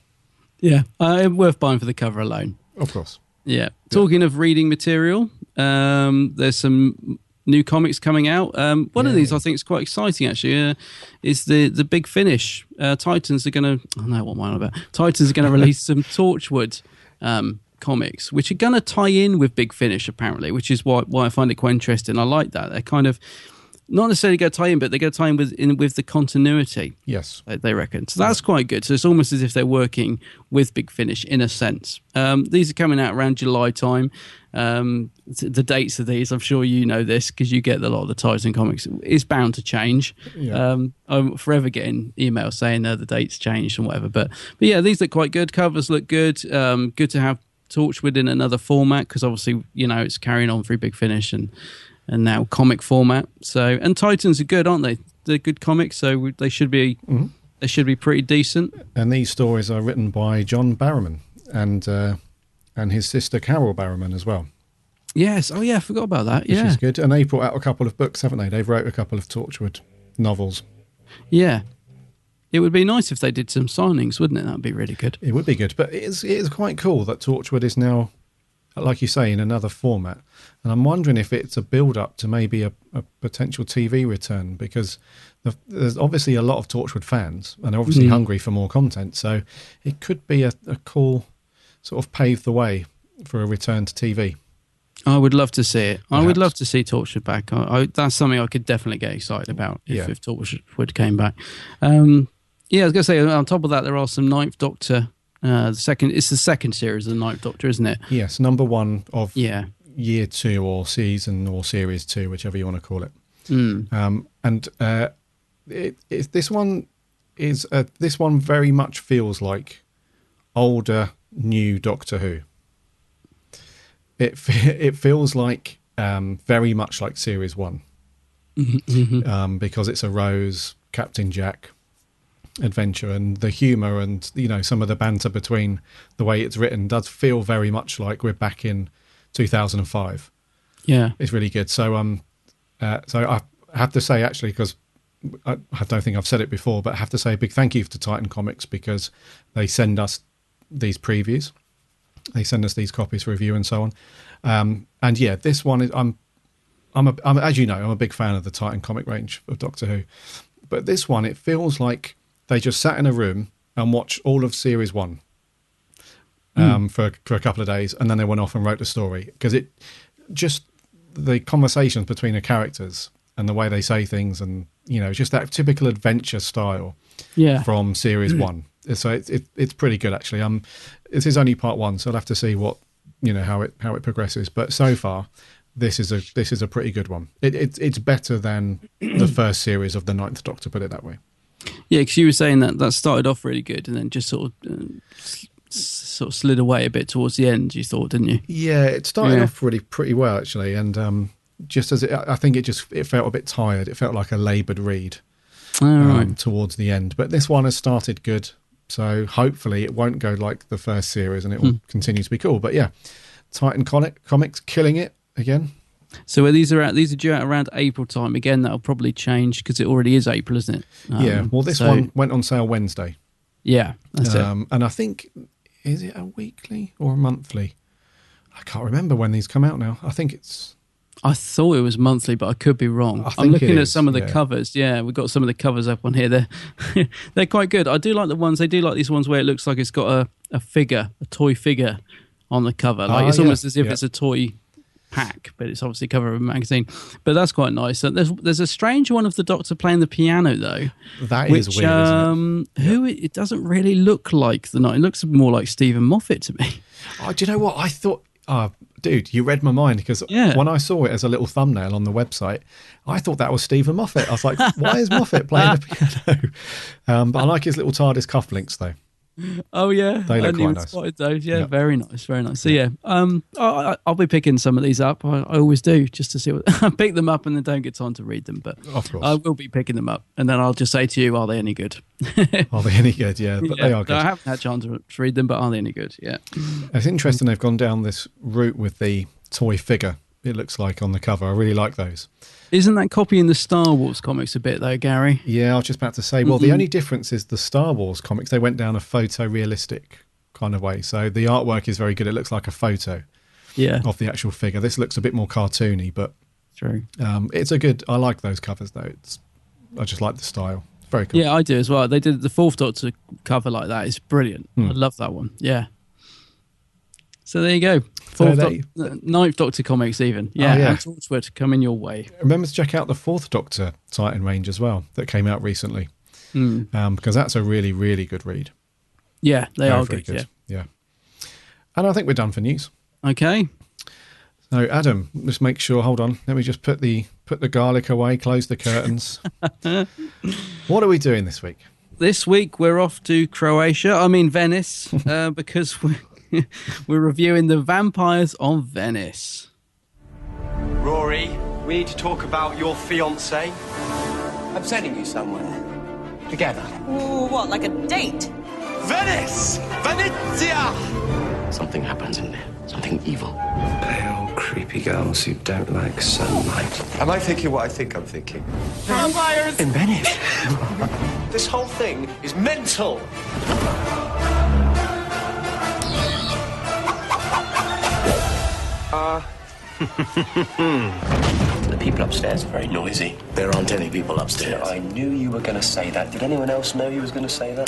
Yeah, worth buying for the cover alone. Of course. Yeah. Talking of reading material, there's some new comics coming out. One of these I think is quite exciting actually. Is the Big Finish. Titans are going to. I know what I'm on about. Titans are going to release some Torchwood comics, which are going to tie in with Big Finish apparently, which is why I find it quite interesting. I like that they're kind of not necessarily going to tie in, but they're going to tie in with the continuity. Yes, they reckon. So that's quite good. So it's almost as if they're working with Big Finish in a sense. These are coming out around July time. The dates of these, I'm sure you know this because you get a lot of the Titan comics. It's bound to change. Yeah. I'm forever getting emails saying the dates changed and whatever. But yeah, these look quite good. Covers look good. Good to have Torchwood in another format because obviously it's carrying on through Big Finish and now comic format. So and Titans are good, aren't they? They're good comics, so they should be they should be pretty decent. And these stories are written by John Barrowman and his sister Carol Barrowman as well. Yes. Oh yeah, I forgot about that. Yeah, which is good. And they brought out a couple of books, haven't they? They've wrote a couple of Torchwood novels. Yeah. It would be nice if they did some signings, wouldn't it? That'd be really good. It would be good, but it is quite cool that Torchwood is now, like you say, in another format. And I'm wondering if it's a build-up to maybe a potential TV return, because there's obviously a lot of Torchwood fans, and they're obviously hungry for more content. So it could be a cool sort of pave the way for a return to TV. I would love to see it. Perhaps. I would love to see Torchwood back. That's something I could definitely get excited about if Torchwood came back. Yeah, I was going to say, on top of that, there are some Ninth Doctor It's the second series of the Ninth Doctor, isn't it? Yes, number 1 of Yeah. year 2 or season or series 2, whichever you want to call it. This one very much feels like older, new Doctor Who. It feels like very much like series 1, because it's a Rose, Captain Jack adventure, and the humour and some of the banter between the way it's written does feel very much like we're back in 2005. Yeah, it's really good. So I have to say, actually, because I don't think I've said it before, but I have to say a big thank you to Titan Comics, because they send us these previews, they send us these copies for review and so on. And yeah, this one is I'm as you know, I'm a big fan of the Titan comic range of Doctor Who, but this one, it feels like they just sat in a room and watched all of series 1 for a couple of days, and then they went off and wrote the story, because it just the conversations between the characters and the way they say things, and just that typical adventure style from series 1. So it's pretty good, actually. This is only part 1, so I'll have to see what how it progresses. But so far, this is a pretty good one. It's better than the first series of the Ninth Doctor, put it that way. Yeah, because you were saying that started off really good and then just sort of slid away a bit towards the end, you thought, didn't you? Yeah, it started off really pretty well, actually, and just as I think it felt a bit tired. It felt like a laboured read towards the end. But this one has started good, so hopefully it won't go like the first series, and it will continue to be cool. But yeah, Titan Comics killing it again. So these are due out around April time. Again, that'll probably change because it already is April, isn't it? Yeah. Well, this one went on sale Wednesday. Yeah, that's it. And I think, is it a weekly or a monthly? I can't remember when these come out now. I thought it was monthly, but I could be wrong. I'm looking at some of the covers. Yeah, we've got some of the covers up on here. They're quite good. I do like the ones. They do like these ones where it looks like it's got a toy figure on the cover. Like it's almost as if it's a toy pack, but it's obviously cover of a magazine. But that's quite nice. There's a strange one of the Doctor playing the piano though. That is weird, isn't it? It doesn't really look like the Night. It looks more like Stephen Moffat to me. Oh, do you know what I thought? Dude, you read my mind, because when I saw it as a little thumbnail on the website, I thought that was Stephen Moffat. I was like, why is Moffat playing the piano? But I like his little TARDIS cufflinks though. Oh yeah, they look quite nice. Spotted those. Yeah, very nice, very nice. So yeah, I'll be picking some of these up. I always do, just to see what I pick them up and then don't get time to read them. But of course, I will be picking them up, and then I'll just say to you, are they any good? Are they any good? Yeah, but they are good. I haven't had a chance to read them, but are they any good? Yeah. It's interesting they've gone down this route with the toy figure. It looks like on the cover. I really like those. Isn't that copying the Star Wars comics a bit though, Gary? Yeah, I was just about to say, well, the only difference is the Star Wars comics, they went down a photorealistic kind of way. So the artwork is very good. It looks like a photo of the actual figure. This looks a bit more cartoony, but true. I like those covers though. I just like the style. It's very cool. Yeah, I do as well. They did the Fourth Doctor cover like that. It's brilliant. I love that one. Yeah. So there you go. Ninth Doctor comics even. Yeah, and Torchwood coming your way. Remember to check out the Fourth Doctor Titan range as well that came out recently, because that's a really, really good read. Yeah, they are good. Yeah. And I think we're done for news. Okay. So Adam, just make sure, hold on, let me just put the garlic away, close the curtains. What are we doing this week? This week we're off to Venice, because we're reviewing The Vampires of Venice. Rory, we need to talk about your fiancé. I'm sending you somewhere. Together. Ooh, what, like a date? Venice! Venezia! Something happens in there. Something evil. Pale, creepy girls who don't like sunlight. Am I thinking what I think I'm thinking? Vampires! In Venice. This whole thing is mental. The people upstairs are very noisy. There aren't any people upstairs. I knew you were going to say that. Did anyone else know you was going to say that?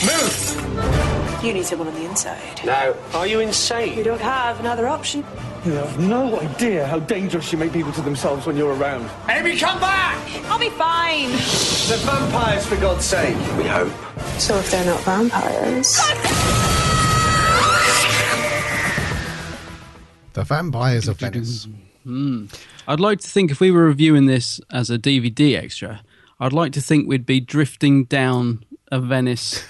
Move! You need someone on the inside. No. Are you insane? You don't have another option. You have no idea how dangerous you make people to themselves when you're around. Amy, come back! I'll be fine. The vampires, for God's sake. We hope. So if they're not vampires... The Vampires of Venice. I'd like to think if we were reviewing this as a DVD extra, I'd like to think we'd be drifting down a Venice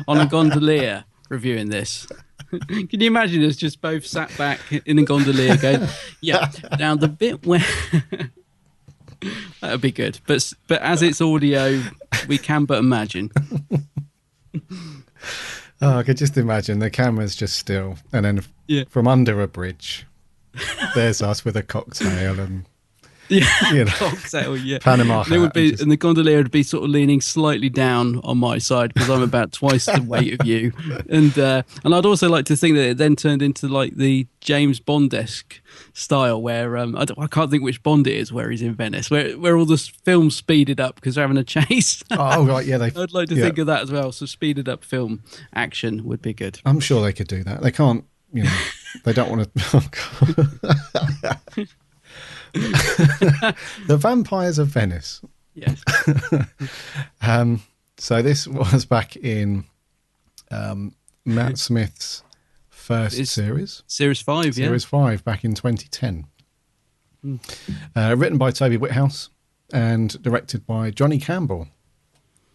on a gondolier reviewing this. Can you imagine us just both sat back in a gondolier going, yeah, now the bit where... That would be good. But as it's audio, we can but imagine. Oh, I could just imagine the camera's just still, and then from under a bridge, there's us with a cocktail and cocktail, Panama and it would hat be, and the gondolier would be sort of leaning slightly down on my side because I'm about twice the weight of you, and I'd also like to think that it then turned into like the James Bond-esque style where I can't think which Bond it is where he's in Venice, where all the films speeded up because they're having a chase. Oh right, yeah. I'd like to think of that as well. So speeded up film action would be good. I'm sure they could do that. They can't, they don't want to. The Vampires of Venice. Yes. So this was back in Matt Smith's first series. Series 5, Series 5 back in 2010. Written by Toby Whithouse and directed by Johnny Campbell.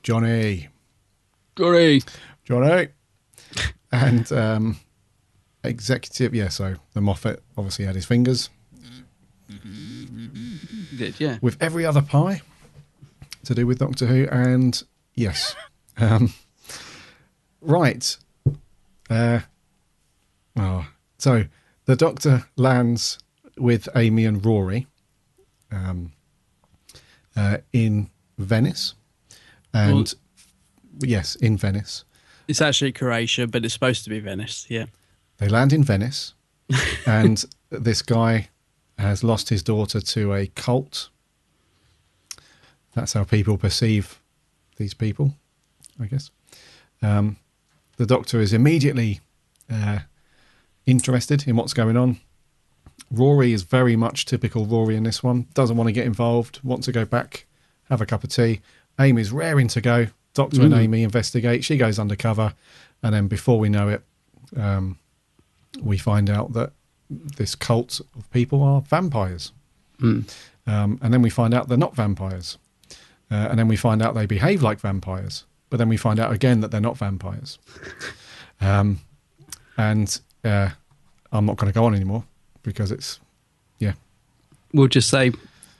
Johnny. And executive, so the Moffat obviously had his fingers. Did, yeah. With every other pie to do with Doctor Who, and yes. Right. So the Doctor lands with Amy and Rory in Venice. And yes, in Venice. It's actually Croatia, but it's supposed to be Venice, yeah. They land in Venice, and this guy has lost his daughter to a cult. That's how people perceive these people, I guess. The Doctor is immediately interested in what's going on. Rory is very much typical Rory in this one. Doesn't want to get involved, wants to go back, have a cup of tea. Amy's raring to go. Doctor and Amy investigate. She goes undercover. And then before we know it, we find out that this cult of people are vampires. And then we find out they're not vampires. And then we find out they behave like vampires. But then we find out again that they're not vampires. And I'm not going to go on anymore because it's, We'll just say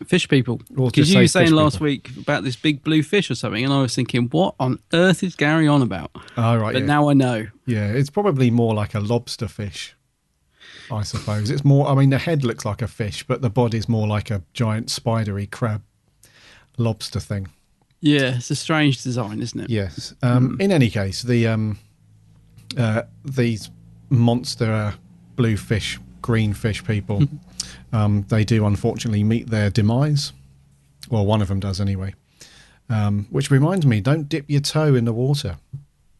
fish people. Because you were saying last week about this big blue fish or something, and I was thinking, what on earth is Gary on about? Oh, right. But now I know. Yeah, it's probably more like a lobster fish, I suppose. It's more, the head looks like a fish, but the body's more like a giant spidery crab lobster thing. Yeah, it's a strange design, isn't it? Yes. In any case, the these monster blue fish, green fish people, they do unfortunately meet their demise. Well, one of them does anyway. Which reminds me, don't dip your toe in the water.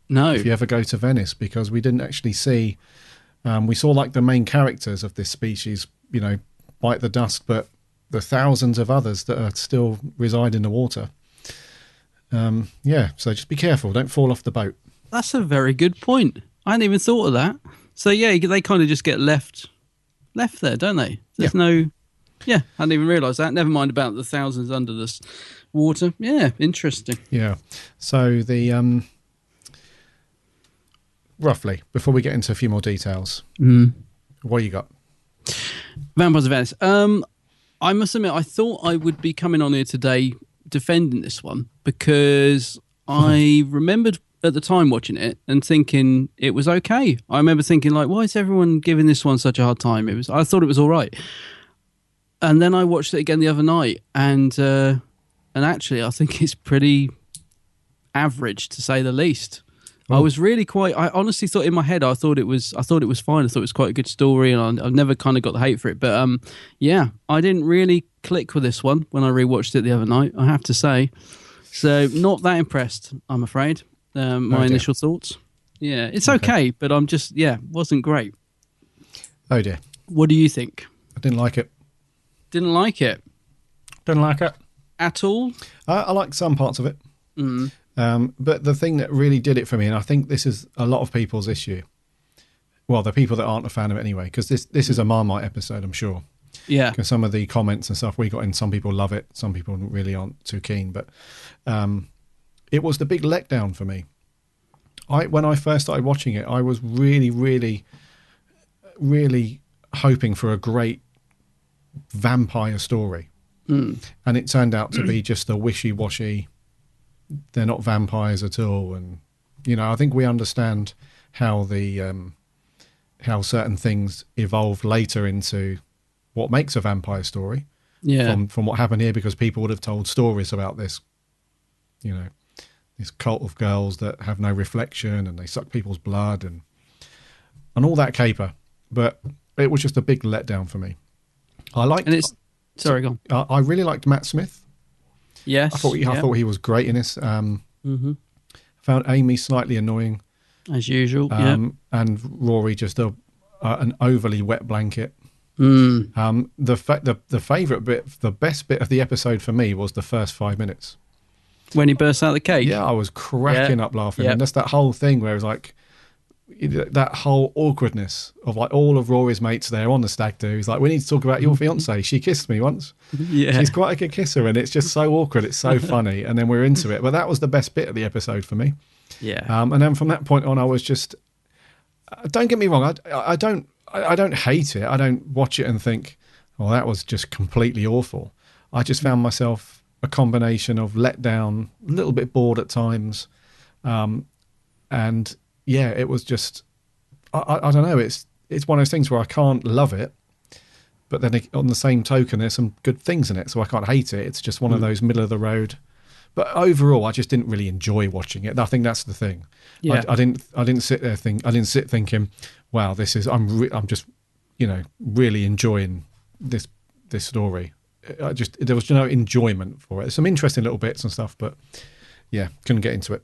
No. If you ever go to Venice, because we didn't actually see... we saw like the main characters of this species, bite the dust, but the thousands of others that are still reside in the water. So just be careful. Don't fall off the boat. That's a very good point. I hadn't even thought of that. So, they kind of just get left there, don't they? There's no... Yeah, I hadn't even realised that. Never mind about the thousands under this water. Yeah, interesting. Yeah. So the... roughly, before we get into a few more details, what you got? Vampires of Venice. I must admit, I thought I would be coming on here today defending this one because I remembered at the time watching it and thinking it was okay. I remember thinking, like, why is everyone giving this one such a hard time? I thought it was all right. And then I watched it again the other night, and actually, I think it's pretty average, to say the least. I was really I honestly thought in my head, I thought it was fine. I thought it was quite a good story, and I've never kind of got the hate for it. But I didn't really click with this one when I rewatched it the other night, I have to say. So not that impressed, I'm afraid. My initial thoughts. Yeah, it's okay, but I'm just, wasn't great. Oh dear. What do you think? I didn't like it. Didn't like it? Didn't like it. At all? I like some parts of it. But the thing that really did it for me, and I think this is a lot of people's issue, well, the people that aren't a fan of it anyway, because this is a Marmite episode, I'm sure. Yeah. Because some of the comments and stuff we got in, some people love it, some people really aren't too keen. But it was the big letdown for me. When I first started watching it, I was really, really, really hoping for a great vampire story. And it turned out to be just a wishy-washy, they're not vampires at all. And, I think we understand how how certain things evolved later into what makes a vampire story. Yeah. From what happened here, because people would have told stories about this, this cult of girls that have no reflection and they suck people's blood and all that caper. But it was just a big letdown for me. Sorry, go on. I really liked Matt Smith. Yes. I thought he was great in this. Found Amy slightly annoying. As usual, and Rory just an overly wet blanket. The favourite bit, the best bit of the episode for me was the first 5 minutes. When he bursts out the cake? Yeah, I was cracking up laughing. And that's that whole thing where it was like, that whole awkwardness of like all of Rory's mates there on the stag do. He's like, we need to talk about your fiance. She kissed me once. Yeah. She's quite a good kisser, and it's just so awkward. It's so funny. And then we're into it. But that was the best bit of the episode for me. Yeah. And then from that point on, I was just, don't get me wrong. I don't hate it. I don't watch it and think, well, that was just completely awful. I just found myself a combination of let down, a little bit bored at times. And yeah, it was just, I don't know. It's one of those things where I can't love it, but then on the same token, there's some good things in it, so I can't hate it. It's just one of those middle of the road. But overall, I just didn't really enjoy watching it. I think that's the thing. Yeah. I didn't sit thinking, wow, this is, I'm just, really enjoying this story. There was no enjoyment for it. Some interesting little bits and stuff, but yeah, couldn't get into it.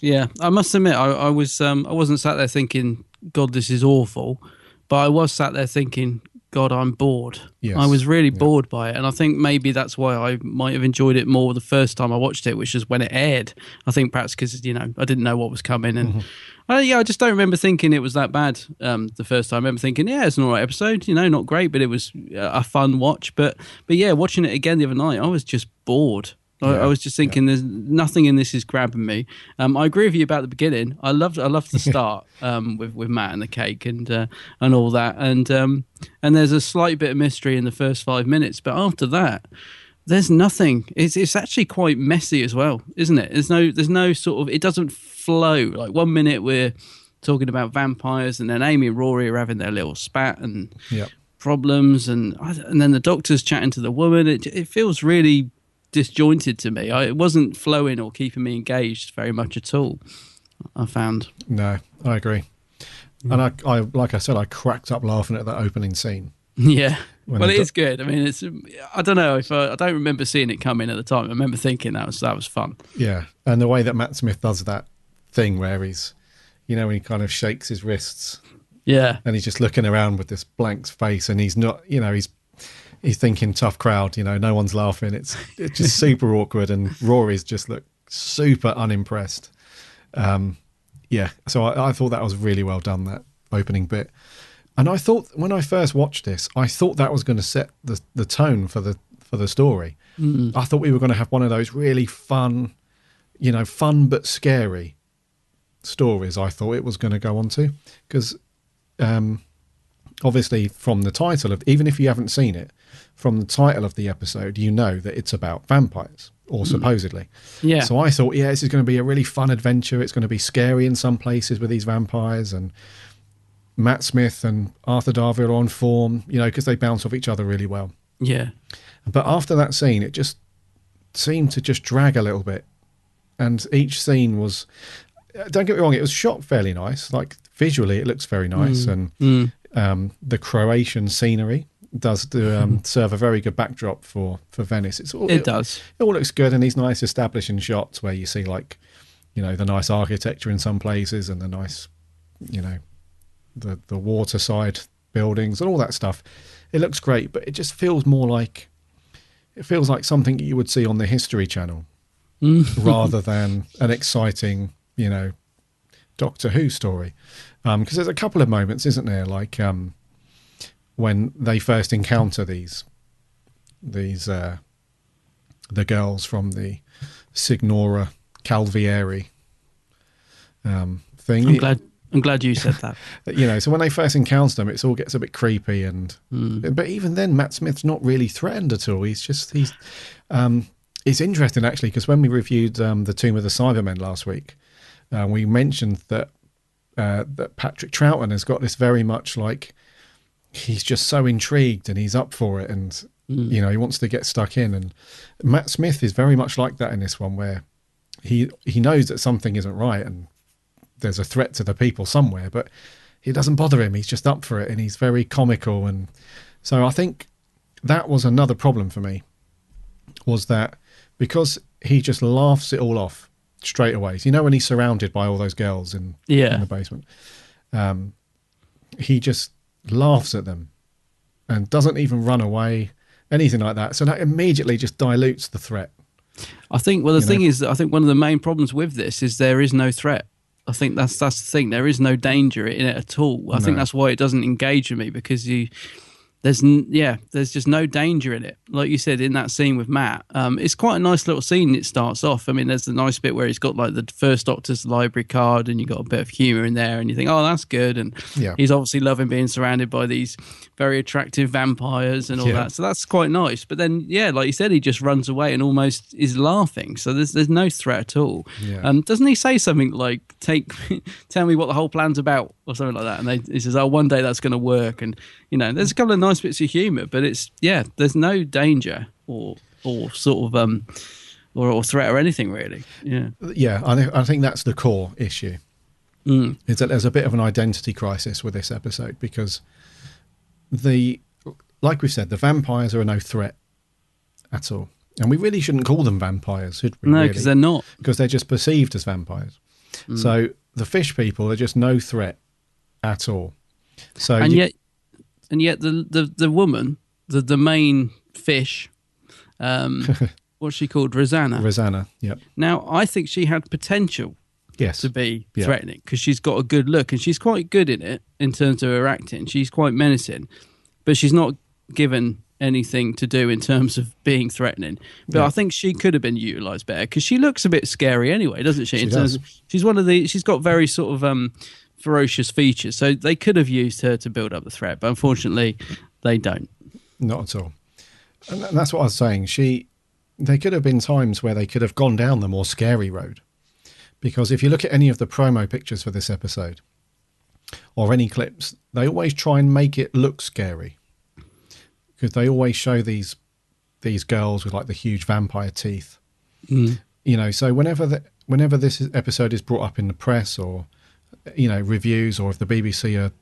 Yeah, I must admit, I wasn't sat there thinking, God, this is awful, but I was sat there thinking, God, I'm bored. Yes. I was really bored by it, and I think maybe that's why I might have enjoyed it more the first time I watched it, which is when it aired. I think perhaps because I didn't know what was coming, and I just don't remember thinking it was that bad the first time. I remember thinking, yeah, it's an alright episode, not great, but it was a fun watch. But yeah, watching it again the other night, I was just bored. I was just thinking, there's nothing in this is grabbing me. I agree with you about the beginning. I loved the start with Matt and the cake and all that, and there's a slight bit of mystery in the first 5 minutes, but after that, there's nothing. It's actually quite messy as well, isn't it? There's no sort of, it doesn't flow. Like 1 minute we're talking about vampires, and then Amy and Rory are having their little spat and problems, and then the doctor's chatting to the woman. It feels really disjointed to me. It wasn't flowing or keeping me engaged very much at all, I found. No, I agree. And I like I said, I cracked up laughing at that opening scene. Yeah. Well, it is good. I mean, I don't know if I don't remember seeing it coming at the time. I remember thinking that was fun. Yeah. And the way that Matt Smith does that thing where he's, when he kind of shakes his wrists. Yeah. And he's just looking around with this blank face, and he's not, he's thinking tough crowd, no one's laughing. It's just super awkward, and Rory's just look super unimpressed. Yeah, so I thought that was really well done, that opening bit. And I thought when I first watched this, I thought that was going to set the tone for the story. I thought we were going to have one of those really fun, fun but scary stories. I thought it was going to go on to, because obviously from the title of, even if you haven't seen it, from the title of the episode, that it's about vampires, or supposedly. Yeah. So I thought, this is going to be a really fun adventure. It's going to be scary in some places with these vampires, and Matt Smith and Arthur Darvill are on form, because they bounce off each other really well. Yeah. But after that scene, it just seemed to just drag a little bit. And each scene was, don't get me wrong, it was shot fairly nice. Like visually, it looks very nice. And the Croatian scenery does serve a very good backdrop for Venice. It does. It all looks good, and these nice establishing shots where you see the nice architecture in some places, and the nice, the waterside buildings and all that stuff. It looks great, but it just feels more like, something you would see on the History Channel, rather than an exciting, Doctor Who story. Because there's a couple of moments, isn't there? Like when they first encounter these the girls from the Signora Calvieri thing. I'm glad you said that. So when they first encounter them, it all gets a bit creepy, but even then, Matt Smith's not really threatened at all. It's interesting actually, because when we reviewed the Tomb of the Cybermen last week, we mentioned that Patrick Troughton has got this very much like he's just so intrigued and he's up for it, and he wants to get stuck in. And Matt Smith is very much like that in this one, where he knows that something isn't right and there's a threat to the people somewhere, but it doesn't bother him. He's just up for it, and he's very comical. And so I think that was another problem for me, was that because he just laughs it all off straight away. So, when he's surrounded by all those girls in the basement, he just laughs at them and doesn't even run away, anything like that. So that immediately just dilutes the threat. I think, the thing is, I think one of the main problems with this is there is no threat. I think that's the thing. There is no danger in it at all. I think that's why it doesn't engage with me, because there's just no danger in it. Like you said, in that scene with Matt, it's quite a nice little scene. It starts off. I mean, there's the nice bit where he's got like the first Doctor's library card, and you got a bit of humour in there, and you think, oh, that's good. And he's obviously loving being surrounded by these very attractive vampires and all that. So that's quite nice. But then, like you said, he just runs away and almost is laughing. So there's no threat at all. Yeah. Doesn't he say something like, tell me what the whole plan's about, or something like that? And he says, oh, one day that's going to work. And, there's a couple of nice bits of humour, but there's no danger or sort of or threat or anything really. I think that's the core issue, is that there's a bit of an identity crisis with this episode, because like we said, the vampires are no threat at all, and we really shouldn't call them vampires, should we? No, because they're not, because they're just perceived as vampires. So the fish people are just no threat at all. So yet the woman, the main fish, what's she called? Rosanna, yep. Now, I think she had potential to be Yeah. threatening, because she's got a good look and she's quite good in it in terms of her acting. She's quite menacing, but she's not given anything to do in terms of being threatening. But I think she could have been utilised better, because she looks a bit scary anyway, doesn't she? She's got very sort of ferocious features, so they could have used her to build up the threat, but unfortunately they don't. Not at all. And that's what I was saying. There could have been times where they could have gone down the more scary road, because if you look at any of the promo pictures for this episode or any clips, they always try and make it look scary, because they always show these girls with like the huge vampire teeth. So whenever this episode is brought up in the press or reviews, or if the BBC are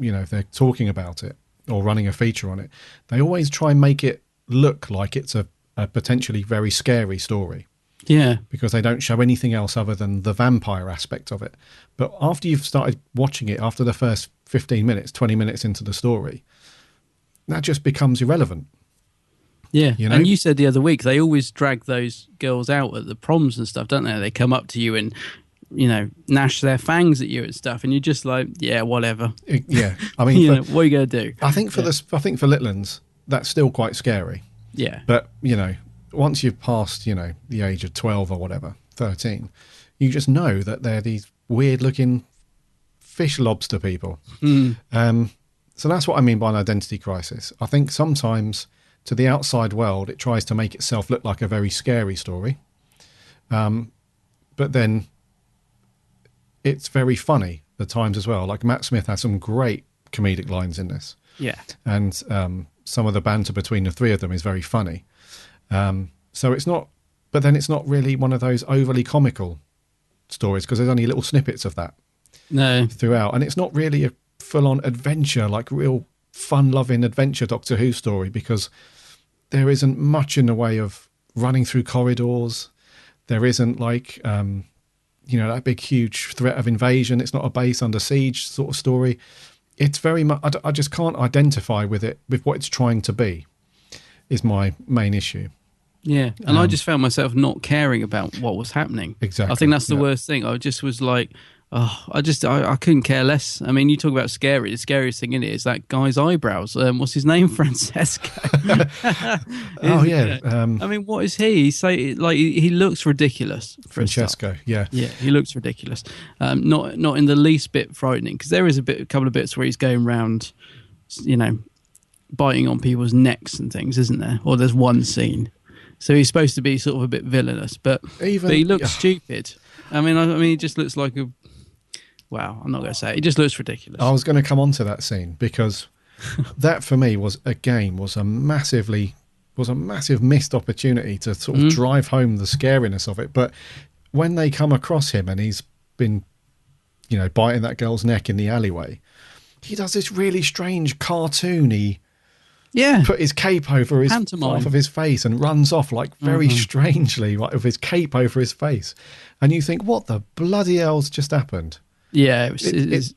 if they're talking about it or running a feature on it, they always try and make it look like it's a potentially very scary story. Yeah. Because they don't show anything else other than the vampire aspect of it. But after you've started watching it, after the first 15 minutes, 20 minutes into the story, that just becomes irrelevant. Yeah. And you said the other week, they always drag those girls out at the proms and stuff, don't they? They come up to you and, gnash their fangs at you and stuff, and you're just like, yeah, whatever. Yeah. I mean, what are you going to do? I think for Litlands, that's still quite scary. Yeah. But, once you've passed, the age of 12 or whatever, 13, you just know that they're these weird looking fish lobster people. So that's what I mean by an identity crisis. I think sometimes to the outside world, it tries to make itself look like a very scary story. But then it's very funny at times as well. Like Matt Smith has some great comedic lines in this. Yeah. And some of the banter between the three of them is very funny. So it's not really one of those overly comical stories, because there's only little snippets of that throughout. And it's not really a full-on adventure, like real fun-loving adventure Doctor Who story, because there isn't much in the way of running through corridors. There isn't like, that big, huge threat of invasion. It's not a base under siege sort of story. It's very much, I just can't identify with it, with what it's trying to be, is my main issue. Yeah, and I just found myself not caring about what was happening. Exactly. I think that's the worst thing. I just was like, I couldn't care less. I mean, you talk about scary. The scariest thing in it is that guy's eyebrows. What's his name? Francesco. Oh yeah. I mean, what is he? He looks ridiculous. Francesco. Yeah. Yeah, he looks ridiculous. Not in the least bit frightening, because there is a couple of bits where he's going round, biting on people's necks and things, isn't there? Or there's one scene. So he's supposed to be sort of a bit villainous, but he looks stupid. I mean, he just looks like a. Wow, I'm not going to say it. He just looks ridiculous. I was going to come on to that scene because that for me was a massive missed opportunity to sort of drive home the scariness of it. But when they come across him and he's been, biting that girl's neck in the alleyway, he does this really strange cartoony. Yeah, put his cape over his half of his face and runs off very strangely, with his cape over his face, and you think, what the bloody hell's just happened? Yeah, it's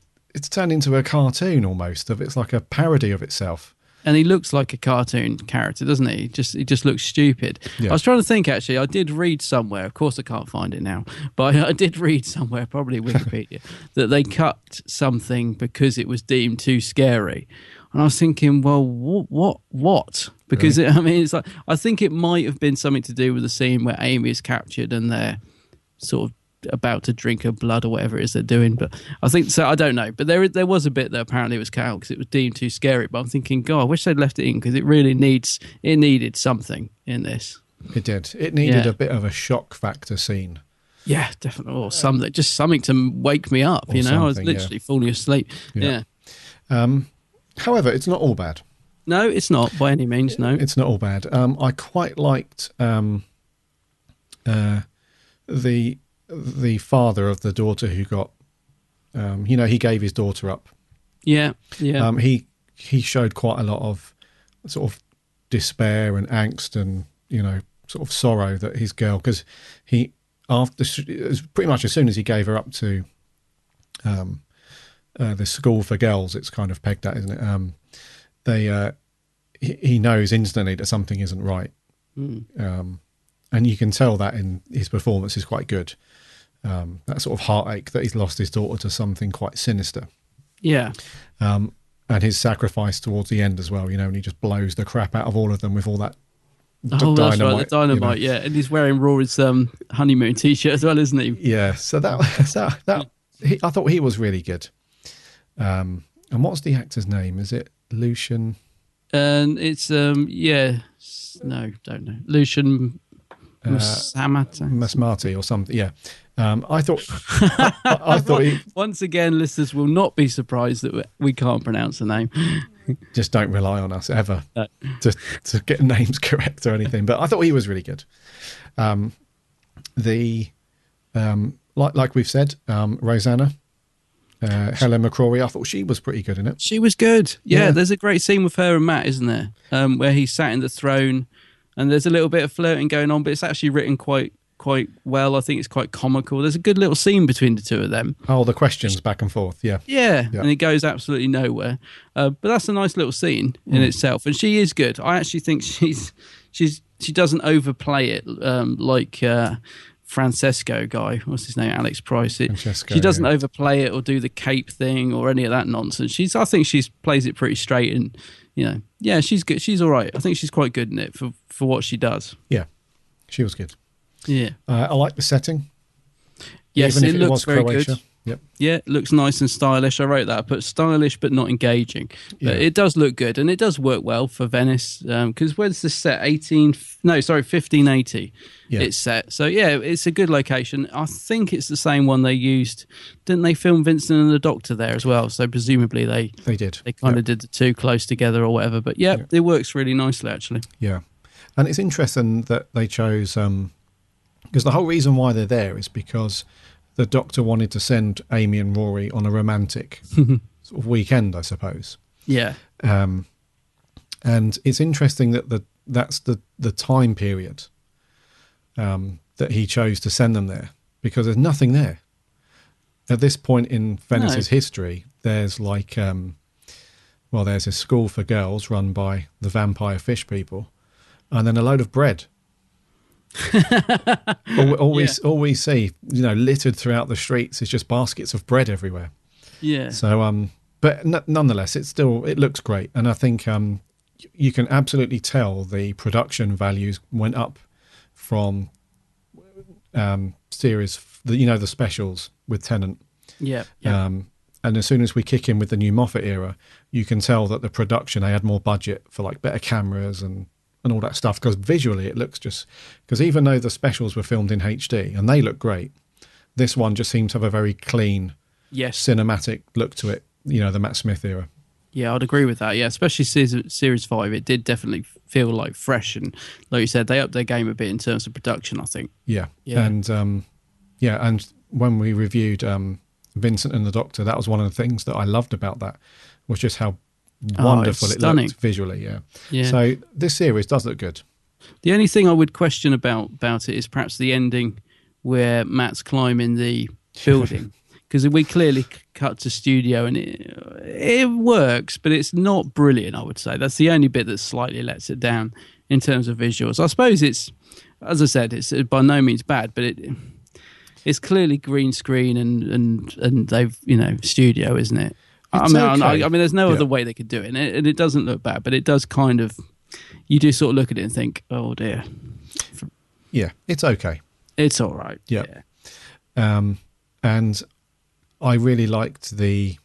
turned into a cartoon almost. It's like a parody of itself. And he looks like a cartoon character, doesn't he? He just looks stupid. Yeah. I was trying to think, actually. I did read somewhere, of course I can't find it now, but I did read somewhere, probably Wikipedia, that they cut something because it was deemed too scary. And I was thinking, well, what? Because, really? It's like, I think it might have been something to do with the scene where Amy is captured and they're sort of about to drink her blood or whatever it is they're doing. But I think so. I don't know. But there was a bit that apparently was cut out because it was deemed too scary. But I'm thinking, God, I wish they'd left it in, because it really needed something in this. It did. It needed a bit of a shock factor scene. Yeah, definitely. Or something, just something to wake me up. I was literally falling asleep. Yeah. However, it's not all bad. No, it's not by any means. No, it's not all bad. I quite liked the father of the daughter who got, he gave his daughter up. Yeah. He showed quite a lot of sort of despair and angst and sort of sorrow that his girl, because it was pretty much as soon as he gave her up to the school for girls, it's kind of pegged at, isn't it? He knows instantly that something isn't right, and you can tell that in his performance is quite good. That sort of heartache that he's lost his daughter to something quite sinister. Yeah. And his sacrifice towards the end as well, and he just blows the crap out of all of them with all that dynamite. That's right, the dynamite, yeah. And he's wearing Rory's honeymoon T-shirt as well, isn't he? Yeah, so I thought he was really good. And what's the actor's name? Is it Lucian? And it's, don't know. Lucian Masmati or something, yeah. I thought I thought he, once again, listeners will not be surprised that we can't pronounce the name. Just don't rely on us ever to get names correct or anything. But I thought he was really good. Like we've said, Rosanna, Helen McCrory, I thought she was pretty good in it. She was good. Yeah, there's a great scene with her and Matt, isn't there? Where he's sat in the throne, and there's a little bit of flirting going on, but it's actually written quite well. I think it's quite comical. There's a good little scene between the two of them. Oh, the questions back and forth, yeah. And it goes absolutely nowhere. But that's a nice little scene in itself, and she is good. I actually think she doesn't overplay it like Francesco guy. What's his name? Alex Price. She doesn't overplay it or do the cape thing or any of that nonsense. I think she plays it pretty straight, and she's good. She's all right. I think she's quite good in it for what she does. Yeah, she was good. Yeah, I like the setting. Yes, even if it looks very Croatia. good. Yep. Yeah, it looks nice and stylish. I wrote that. I put stylish but not engaging. But it does look good, and it does work well for Venice. Because where's this set? 1580. Yeah. It's set. So yeah, it's a good location. I think it's the same one they used. Didn't they film Vincent and the Doctor there as well? So presumably they did. They kind of did the two close together or whatever. But it works really nicely actually. Yeah, and it's interesting that they chose. Because the whole reason why they're there is because the Doctor wanted to send Amy and Rory on a romantic sort of weekend, I suppose. Yeah. And it's interesting that that's the time period that he chose to send them there, because there's nothing there. At this point in Venice's history, there's there's a school for girls run by the vampire fish people, and then a load of bread. all we see, littered throughout the streets is just baskets of bread everywhere. Yeah. So, but nonetheless, it looks great, and I think you can absolutely tell the production values went up from series, the specials with Tennant. Yeah. And as soon as we kick in with the new Moffat era, you can tell that the production, they had more budget for like better cameras and all that stuff, because visually it looks because even though the specials were filmed in HD and they look great, this one just seems to have a very clean, cinematic look to it, the Matt Smith era. Yeah, I'd agree with that. Yeah, especially Series 5, it did definitely feel like fresh, and like you said, they upped their game a bit in terms of production, I think. Yeah. And and when we reviewed Vincent and the Doctor, that was one of the things that I loved about that, was just how wonderful it looked visually. Yeah. So this series does look good. The only thing I would question about it is perhaps the ending where Matt's climbing the building, because we clearly cut to studio and it works, but it's not brilliant, I would say. That's the only bit that slightly lets it down in terms of visuals. I suppose it's, as I said, it's by no means bad, but it's clearly green screen and they've, studio, isn't it? I mean, there's no other way they could do it, and it doesn't look bad, but it does kind of, you do sort of look at it and think, oh dear. Yeah, it's okay. It's all right. Yeah. And I really liked the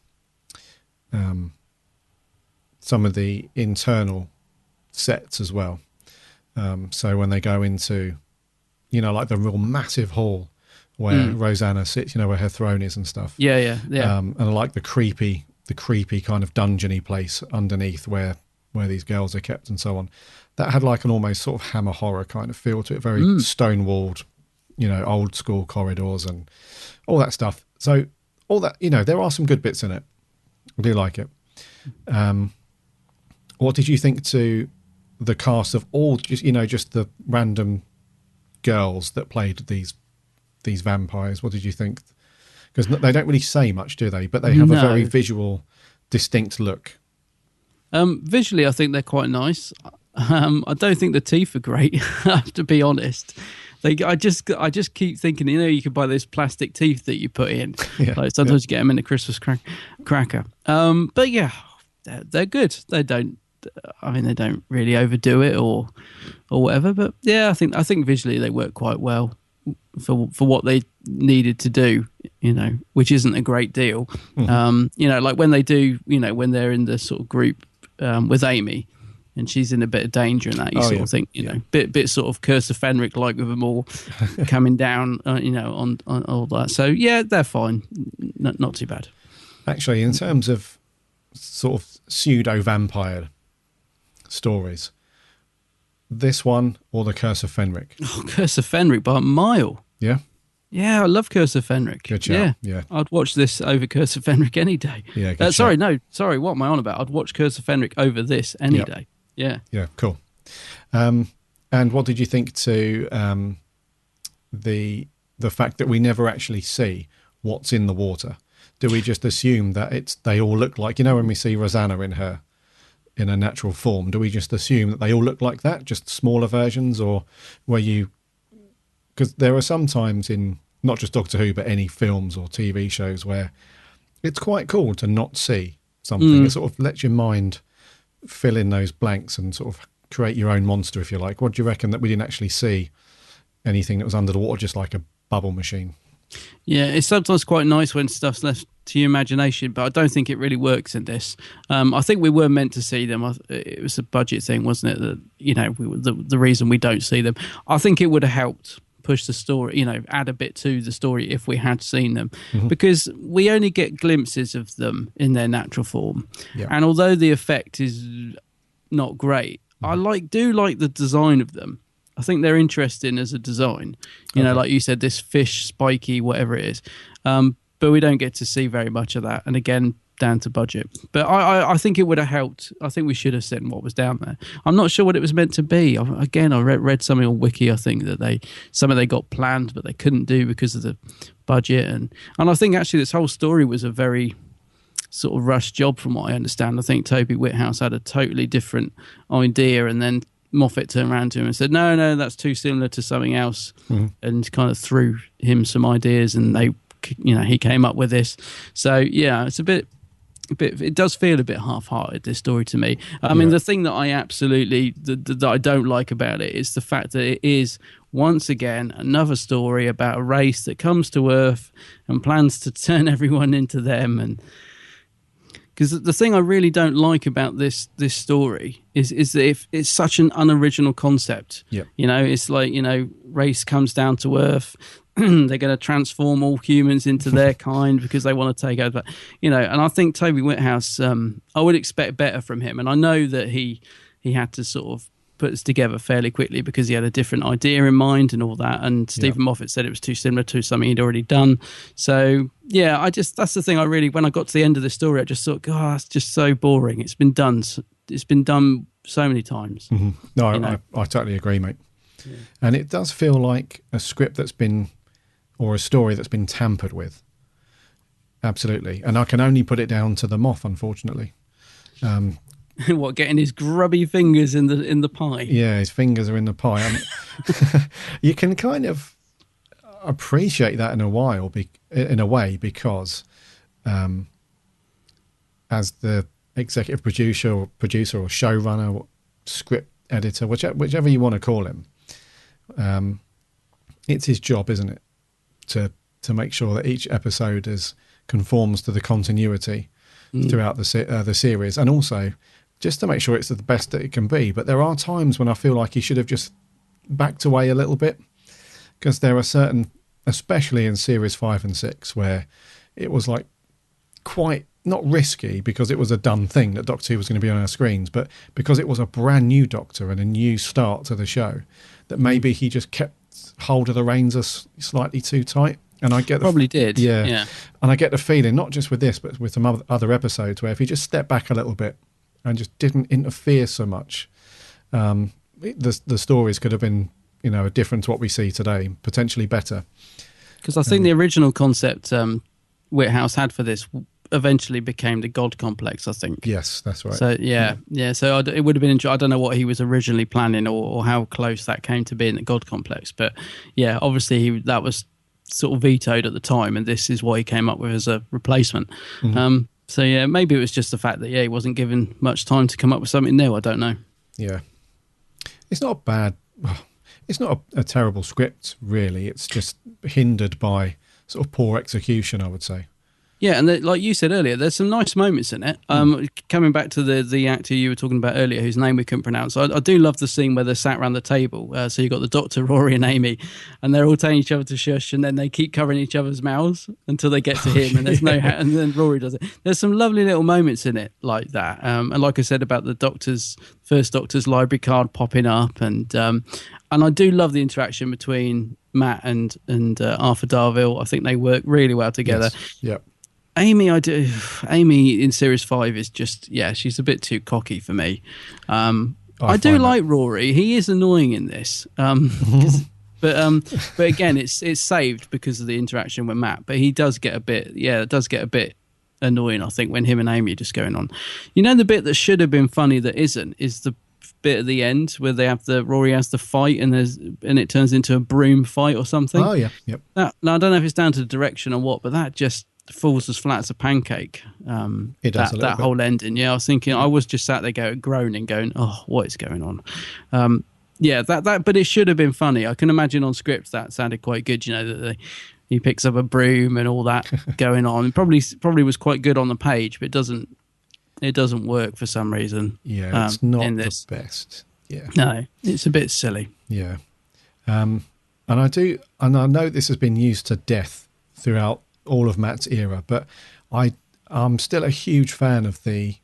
some of the internal sets as well. So when they go into, like the real massive hall where Rosanna sits, where her throne is and stuff. Yeah. And I like the creepy kind of dungeony place underneath where these girls are kept and so on. That had like an almost sort of Hammer horror kind of feel to it, very stone-walled, old school corridors and all that stuff. So all that, there are some good bits in it. I do like it. What did you think to the cast of all, just the random girls that played these vampires? What did you think? Because they don't really say much, do they? But they have a very visual, distinct look. Visually, I think they're quite nice. I don't think the teeth are great, I have to be honest. I just keep thinking, you can buy those plastic teeth that you put in. Like sometimes you get them in a Christmas cracker. But yeah, they're good. They don't really overdo it or whatever. But yeah, I think visually they work quite well for what they needed to do, which isn't a great deal. Like when they do, when they're in the sort of group with Amy, and she's in a bit of danger and that, you sort of think, bit sort of Curse of Fenric like with them all coming down, on all that. So yeah, they're fine, not too bad. Actually, in terms of sort of pseudo vampire stories, this one or the Curse of Fenric? Oh, Curse of Fenric by a mile. Yeah. Yeah, I love Curse of Fenric. Good shout. Yeah. I'd watch this over Curse of Fenric any day. Yeah, good sorry, what am I on about? I'd watch Curse of Fenric over this any day. Yeah. Yeah, cool. And what did you think to the fact that we never actually see what's in the water? Do we just assume that they all look like, when we see Rosanna in her natural form, do we just assume that they all look like that, just smaller versions, or because there are some times in not just Doctor Who, but any films or TV shows where it's quite cool to not see something. It sort of lets your mind fill in those blanks and sort of create your own monster, if you like. What do you reckon that we didn't actually see anything that was under the water, just like a bubble machine? Yeah, it's sometimes quite nice when stuff's left to your imagination, but I don't think it really works in this. I think we were meant to see them. It was a budget thing, wasn't it? That the reason we don't see them. I think it would have helped push the story, add a bit to the story if we had seen them, because we only get glimpses of them in their natural form. Yeah. And although the effect is not great, I do like the design of them. I think they're interesting as a design. Like you said, this fish, spiky, whatever it is. But we don't get to see very much of that. And again, down to budget. But I think it would have helped. I think we should have seen what was down there. I'm not sure what it was meant to be. Again, I read something on Wiki, I think, that some of they got planned, but they couldn't do because of the budget. And I think actually this whole story was a very sort of rushed job from what I understand. I think Toby Whithouse had a totally different idea and then Moffat turned around to him and said, no, that's too similar to something else, and kind of threw him some ideas, and he came up with this. So yeah, it's a bit. It does feel a bit half-hearted, this story, to me. I mean, the thing that I absolutely that I don't like about it is the fact that it is once again another story about a race that comes to Earth and plans to turn everyone into them. And because the thing I really don't like about this story is that if it's such an unoriginal concept. Yep. It's like, race comes down to Earth. They're going to transform all humans into their kind because they want to take over. And I think Toby Whithouse, I would expect better from him. And I know that he had to sort of put this together fairly quickly because he had a different idea in mind and all that. And Stephen Moffat said it was too similar to something he'd already done. So, yeah, that's the thing when I got to the end of the story, I just thought, God, that's just so boring. It's been done so many times. Mm-hmm. No, I totally agree, mate. Yeah. And it does feel like a script or a story that's been tampered with. Absolutely. And I can only put it down to the Moth, unfortunately. What, getting his grubby fingers in the pie? Yeah, his fingers are in the pie. You can kind of appreciate that in a way because as the executive producer or showrunner or script editor, whichever you want to call him, it's his job, isn't it, to make sure that each episode conforms to the continuity throughout the series, and also just to make sure it's the best that it can be. But there are times when I feel like he should have just backed away a little bit, because there are certain, especially in series 5 and 6, where it was like quite not risky because it was a done thing that Doctor Who was going to be on our screens, but because it was a brand new Doctor and a new start to the show, that maybe he just kept hold of the reins slightly too tight. And I get did. Yeah. And I get the feeling, not just with this, but with some other episodes, where if he just stepped back a little bit and just didn't interfere so much, the stories could have been, different to what we see today, potentially better. Because I think the original concept Whithouse had for this eventually became the God Complex, I think. Yes, that's right. So so it would have been I don't know what he was originally planning or how close that came to being the God Complex, but yeah, obviously that was sort of vetoed at the time, and this is what he came up with as a replacement. Mm-hmm. So yeah, maybe it was just the fact that he wasn't given much time to come up with something new. I don't know. Yeah, it's not bad. It's not a terrible script, really. It's just hindered by sort of poor execution, I would say. Yeah, and like you said earlier, there's some nice moments in it. Coming back to the actor you were talking about earlier, whose name we couldn't pronounce, I do love the scene where they're sat around the table. So you've got the Doctor, Rory and Amy, and they're all telling each other to shush, and then they keep covering each other's mouths until they get to him, and there's and then Rory does it. There's some lovely little moments in it like that. And like I said about the first Doctor's library card popping up, and I do love the interaction between Matt and Arthur Darvill. I think they work really well together. Yes. Yep. Amy in series 5 is just, she's a bit too cocky for me. I do like Rory. He is annoying in this. But again, it's saved because of the interaction with Matt. But he does get a bit, annoying, I think, when him and Amy are just going on. The bit that should have been funny that isn't is the bit at the end where they have Rory has the fight and it turns into a broom fight or something. Oh yeah, yep. Now I don't know if it's down to the direction or what, but that just falls as flat as a pancake. It does that whole ending. Yeah, I was thinking, I was just sat there groaning, going, "Oh, what is going on?" But it should have been funny. I can imagine on script that sounded quite good. That he picks up a broom and all that going on. It probably was quite good on the page, but it doesn't work for some reason. Yeah, it's not the best. Yeah, no, it's a bit silly. Yeah, and I know this has been used to death throughout all of Matt's era, but I'm still a huge fan of the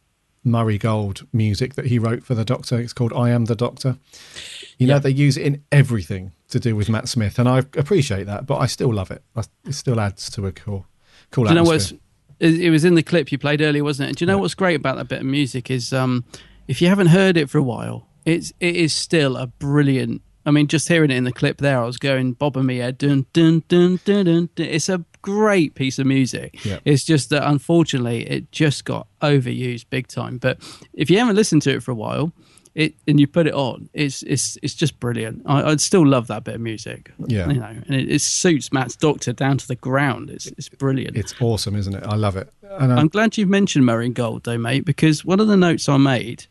Murray Gold music that he wrote for the Doctor. It's called I Am the Doctor. They use it in everything to do with Matt Smith, and I appreciate that, but I still love it. It still adds to a cool atmosphere. It was in the clip you played earlier, wasn't it? Do you know what's great about that bit of music is if you haven't heard it for a while, it is still a brilliant. I mean, just hearing it in the clip there, I was going bobbing my head. Dun, dun, dun, dun, dun, dun. It's a great piece of music. Yeah. It's just that, unfortunately, it just got overused big time. But if you haven't listened to it for a while, and you put it on, it's just brilliant. I'd still love that bit of music. Yeah, you know, and it suits Matt's Doctor down to the ground. It's brilliant. It's awesome, isn't it? I love it. And I'm glad you've mentioned Murray Gold, though, mate, because one of the notes I made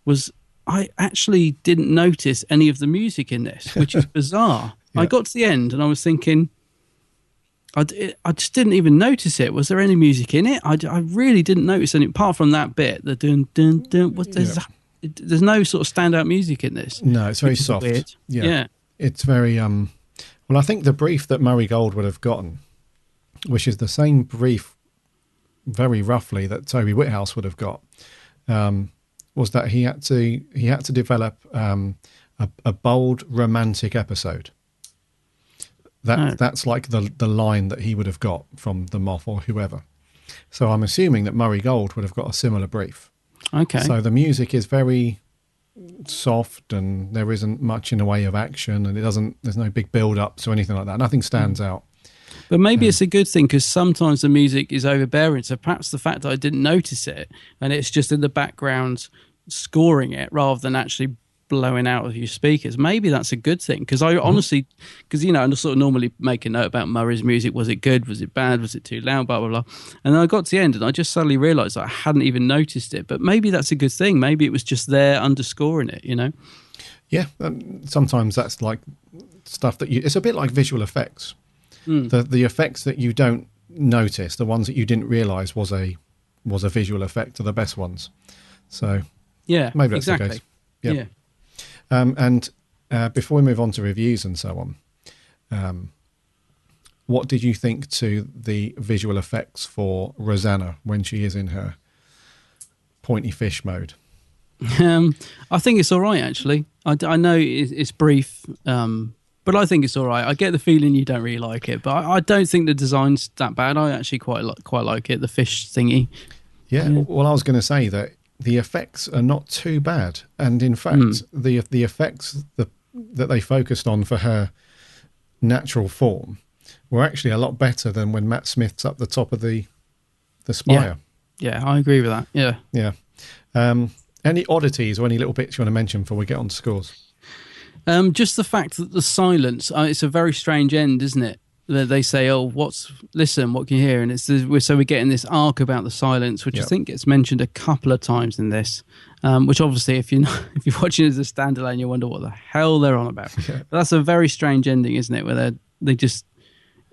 was I actually didn't notice any of the music in this, which is bizarre. Yeah. I got to the end and I was thinking, I just didn't even notice it. Was there any music in it? I really didn't notice any, apart from that bit, the dun dun dun. There's no sort of standout music in this. No, it's very soft. Weird. Yeah, it's very well. I think the brief that Murray Gold would have gotten, which is the same brief, very roughly, that Toby Whithouse would have got, was that he had to develop a bold romantic episode. That's like the line that he would have got from the Moth or whoever. So I'm assuming that Murray Gold would have got a similar brief. Okay. So the music is very soft, and there isn't much in the way of action, and there's no big build-ups or anything like that. Nothing stands out. But maybe it's a good thing, because sometimes the music is overbearing. So perhaps the fact that I didn't notice it and it's just in the background scoring it rather than actually blowing out of your speakers, maybe that's a good thing. Because I honestly, you know, I sort of normally make a note about Murray's music. Was it good? Was it bad? Was it too loud? Blah, blah, blah. And then I got to the end and I just suddenly realised I hadn't even noticed it. But maybe that's a good thing. Maybe it was just there underscoring it, you know? Yeah. Sometimes that's like stuff that it's a bit like visual effects. The effects that you don't notice, the ones that you didn't realise was a visual effect, are the best ones. So yeah, maybe that's exactly. the case. Yeah. And before we move on to reviews and so on, what did you think to the visual effects for Rosanna when she is in her pointy fish mode? I think it's all right, actually. I know it's brief, but I think it's all right. I get the feeling you don't really like it, but I don't think the design's that bad. I actually quite like it, the fish thingy. Yeah. Well, I was going to say that the effects are not too bad, and in fact, the effects that they focused on for her natural form were actually a lot better than when Matt Smith's up the top of the spire. Yeah, I agree with that. Yeah. Yeah. Any oddities or any little bits you want to mention before we get on to scores? Just the fact that the silence, it's a very strange end, isn't it? They say, listen, what can you hear? And we're getting this arc about the silence, which I think gets mentioned a couple of times in this, which obviously if you're watching it as a standalone, you wonder what the hell they're on about. Yeah. But that's a very strange ending, isn't it? Where they just,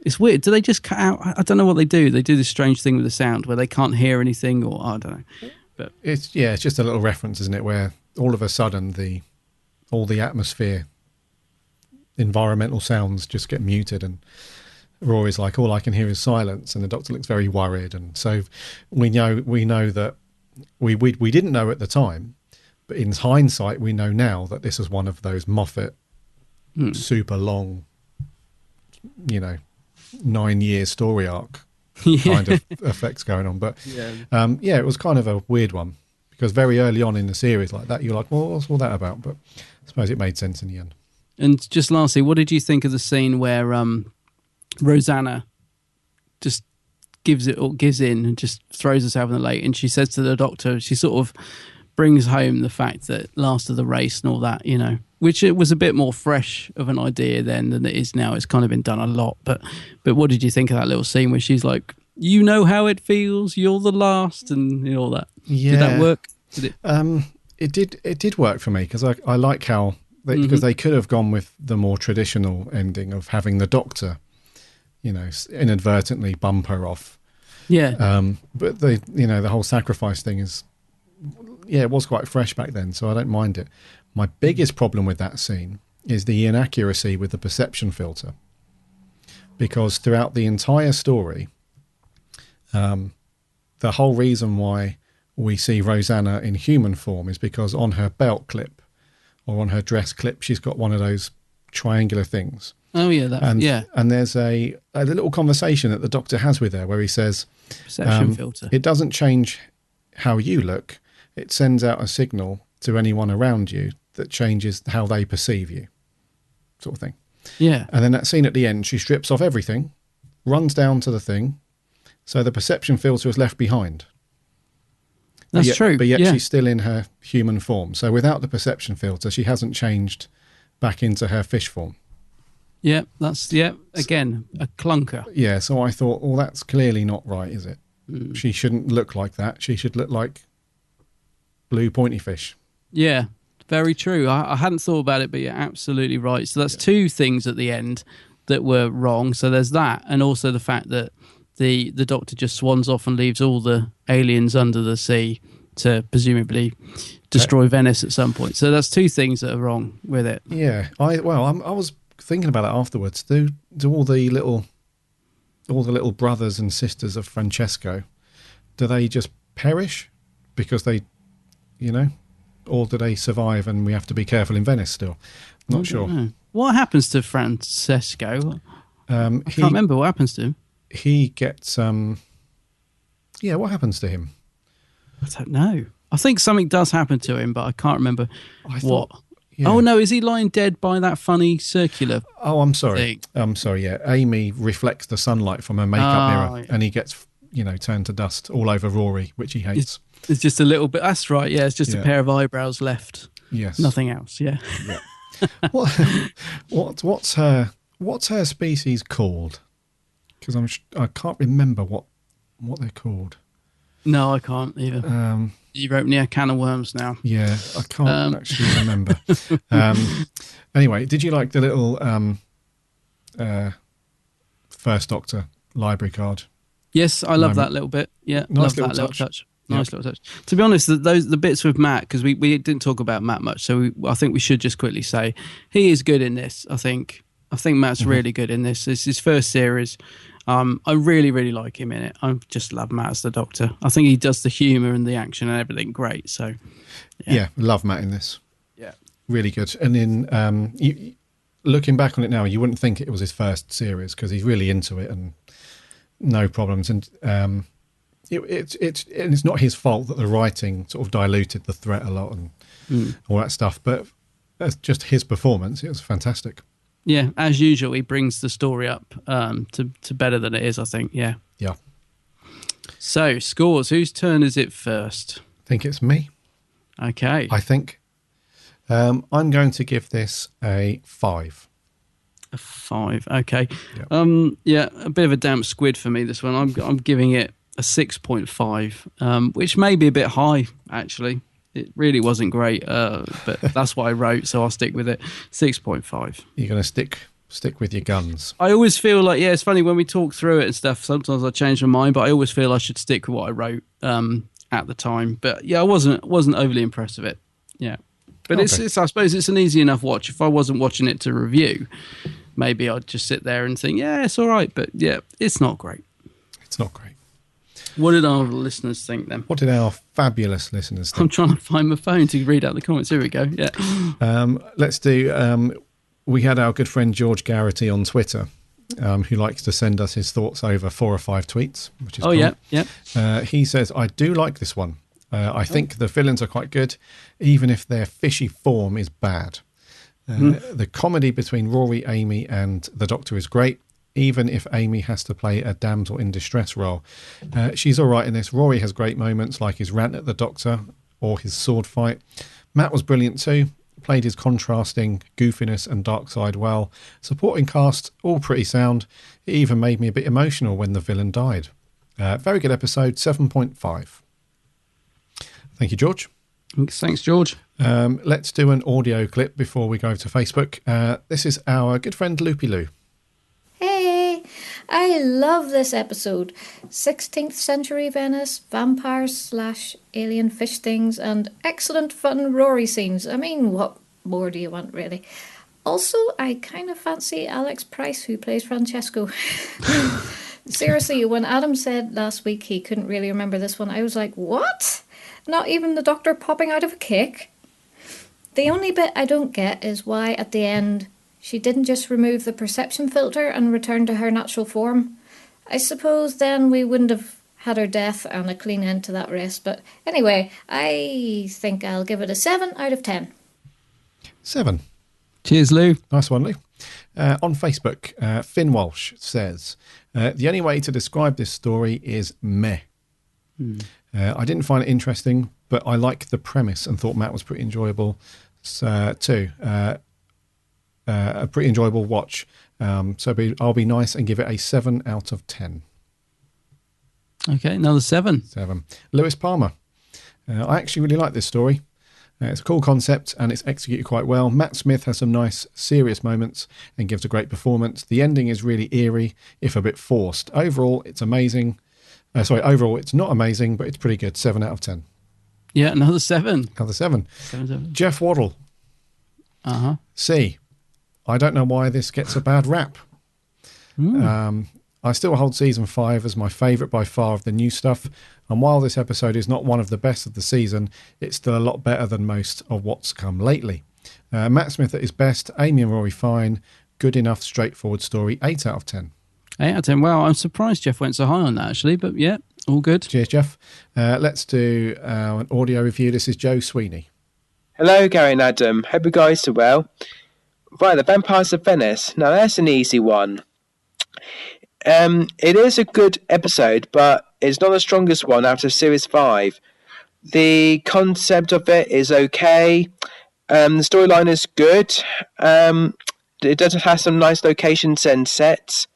it's weird. Do they just cut out? I don't know what they do. They do this strange thing with the sound where they can't hear anything, or I don't know. But it's just a little reference, isn't it? Where all of a sudden all the atmosphere, environmental sounds just get muted, and Rory's like, all I can hear is silence, and the Doctor looks very worried. And so we know that we didn't know at the time, but in hindsight we know now that this is one of those Moffat super long, 9-year story arc kind of effects going on. But it was kind of a weird one, because very early on in the series like that, you're like, well, what's all that about? But I suppose it made sense in the end. And just lastly, what did you think of the scene where Rosanna just gives in and just throws herself in the lake, and she says to the Doctor, she sort of brings home the fact that last of the race and all that, which it was a bit more fresh of an idea then than it is now. It's kind of been done a lot, but what did you think of that little scene where she's like, you know how it feels, you're the last, and all that? Yeah. Did that work? Did it? It did work for me, because I like how because they could have gone with the more traditional ending of having the Doctor, inadvertently bump her off. Yeah. But the whole sacrifice thing is, it was quite fresh back then, so I don't mind it. My biggest problem with that scene is the inaccuracy with the perception filter, because throughout the entire story, the whole reason why we see Rosanna in human form is because on her belt clip or on her dress clip, she's got one of those triangular things. Oh yeah, and there's a little conversation that the Doctor has with her where he says, perception filter. It doesn't change how you look; it sends out a signal to anyone around you that changes how they perceive you, sort of thing. Yeah. And then that scene at the end, she strips off everything, runs down to the thing, so the perception filter is left behind. That's true. But yet yeah. she's still in her human form. So without the perception filter, she hasn't changed back into her fish form. Yeah, that's, again, a clunker. Yeah, so I thought, well, that's clearly not right, is it? She shouldn't look like that. She should look like blue pointy fish. Yeah, very true. I hadn't thought about it, but you're absolutely right. So that's two things at the end that were wrong. So there's that, and also the fact that the Doctor just swans off and leaves all the aliens under the sea to presumably destroy Venice at some point. So that's two things that are wrong with it. Yeah, I was thinking about it afterwards. Do all the little brothers and sisters of Francesco, do they just perish because they, or do they survive and we have to be careful in Venice still? Not sure. Know. What happens to Francesco? I can't remember what happens to him. He gets, what happens to him? I don't know. I think something does happen to him, but I can't remember what. Yeah. Oh, no, is he lying dead by that funny circular Oh, I'm sorry. thing? I'm sorry, yeah. Amy reflects the sunlight from her makeup mirror and he gets, turned to dust all over Rory, which he hates. It's just a little bit. That's right, yeah. It's just Yeah. a pair of eyebrows left. Yes. Nothing else, yeah. What's her species called? Because I can't remember what they're called. No, I can't either. You've opened a can of worms now. Yeah, I can't actually remember. Anyway, did you like the little First Doctor library card? Yes, I love that little bit. Yeah, Nice love little that little touch. touch. Nice little touch. To be honest, the bits with Matt, because we didn't talk about Matt much, so I think we should just quickly say he is good in this. I think Matt's really good in this. It's his first series. I really, really like him in it. I just love Matt as the Doctor. I think he does the humour and the action and everything great. So, yeah, love Matt in this. Yeah, really good. And in looking back on it now, you wouldn't think it was his first series because he's really into it and no problems. And it's not his fault that the writing sort of diluted the threat a lot and all that stuff. But that's just his performance. It was fantastic. Yeah, as usual, he brings the story up to better than it is, I think. Yeah. Yeah. So, scores. Whose turn is it first? I think it's me. Okay. I think. I'm going to give this a 5. A 5. Okay. Yep. A bit of a damp squid for me, this one. I'm giving it a 6.5, which may be a bit high, actually. It really wasn't great, but that's what I wrote, so I'll stick with it. 6.5. You're going to stick with your guns. I always feel like, it's funny when we talk through it and stuff, sometimes I change my mind, but I always feel I should stick with what I wrote at the time. But yeah, I wasn't overly impressed with it. Yeah. But Okay. it's I suppose it's an easy enough watch. If I wasn't watching it to review, maybe I'd just sit there and think, yeah, it's all right. But yeah, it's not great. It's not great. What did our listeners think then? What did our fabulous listeners think? I'm trying to find my phone to read out the comments. Here we go. Yeah. Let's do. We had our good friend George Garrity on Twitter, who likes to send us his thoughts over 4 or 5 tweets, which is cool. yeah. He says, I do like this one. I think the villains are quite good, even if their fishy form is bad. The comedy between Rory, Amy and the Doctor is great, even if Amy has to play a damsel in distress role. She's all right in this. Rory has great moments like his rant at the Doctor or his sword fight. Matt was brilliant too. Played his contrasting goofiness and dark side well. Supporting cast, all pretty sound. It even made me a bit emotional when the villain died. Very good episode, 7.5. Thank you, George. Thanks, George. Let's do an audio clip before we go to Facebook. This is our good friend Loopy Loo. Hey, I love this episode. 16th century Venice, vampires / alien fish things, and excellent fun Rory scenes. I mean, what more do you want, really? Also, I kind of fancy Alex Price, who plays Francesco. Seriously, when Adam said last week he couldn't really remember this one, I was like, what? Not even the Doctor popping out of a cake? The only bit I don't get is why, at the end, she didn't just remove the perception filter and return to her natural form. I suppose then we wouldn't have had her death and a clean end to that race. But anyway, I think I'll give it a 7 out of 10. 7. Cheers, Lou. Nice one, Lou. On Facebook, Finn Walsh says, the only way to describe this story is meh. I didn't find it interesting, but I liked the premise and thought Matt was pretty enjoyable too. A pretty enjoyable watch. I'll be nice and give it a 7 out of 10. Okay, another 7. 7. Lewis Palmer. I actually really like this story. It's a cool concept and it's executed quite well. Matt Smith has some nice, serious moments and gives a great performance. The ending is really eerie, if a bit forced. Overall, it's amazing. Overall, it's not amazing, but it's pretty good. 7 out of 10. Yeah, another 7. Another 7. 7. Jeff Waddle. C. I don't know why this gets a bad rap. I still hold season 5 as my favourite by far of the new stuff, and while this episode is not one of the best of the season, it's still a lot better than most of what's come lately. Matt Smith at his best, Amy and Rory fine, good enough, straightforward story, 8 out of 10. 8 out of 10. Wow, I'm surprised Jeff went so high on that, actually, but yeah, all good. Cheers, Jeff. Let's do an audio review. This is Joe Sweeney. Hello, Gary and Adam. Hope you guys are well. Right, The Vampires of Venice. Now, that's an easy one. It is a good episode, but it's not the strongest one out of Series 5. The concept of it is okay. The storyline is good. It does have some nice locations and sets.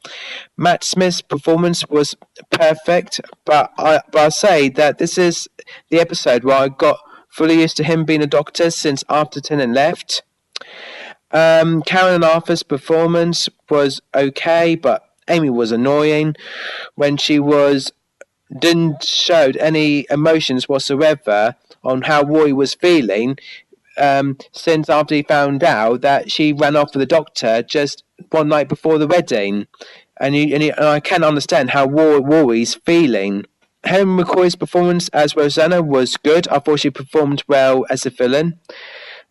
Matt Smith's performance was perfect, but I'll say that this is the episode where I got fully used to him being a doctor since after Tennant left. Karen and Arthur's performance was okay, but Amy was annoying when she didn't show any emotions whatsoever on how Roy was feeling, since after he found out that she ran off with the doctor just one night before the wedding. And I can understand how Rory's feeling. Helen McCoy's performance as Rosanna was good. I thought she performed well as a villain.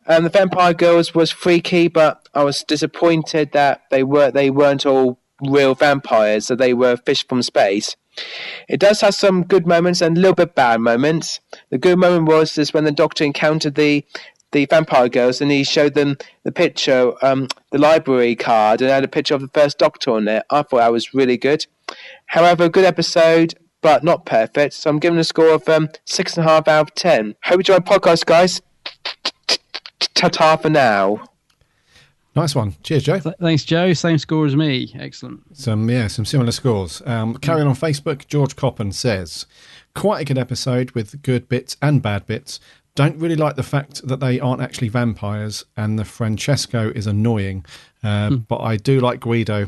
The Vampire Girls was freaky, but I was disappointed that they weren't all real vampires, so they were fish from space. It does have some good moments and a little bit bad moments. The good moment was when the Doctor encountered the Vampire Girls and he showed them the picture, the library card, and had a picture of the first Doctor on it. I thought that was really good. However, a good episode, but not perfect. So I'm giving a score of 6.5 out of 10. Hope you enjoyed the podcast, guys. Ta-ta for now. Nice one. Cheers, Joe. Thanks, Joe. Same score as me. Excellent. Some similar scores. Carrying on Facebook, George Coppen says, quite a good episode with good bits and bad bits. Don't really like the fact that they aren't actually vampires and the Francesco is annoying. But I do like Guido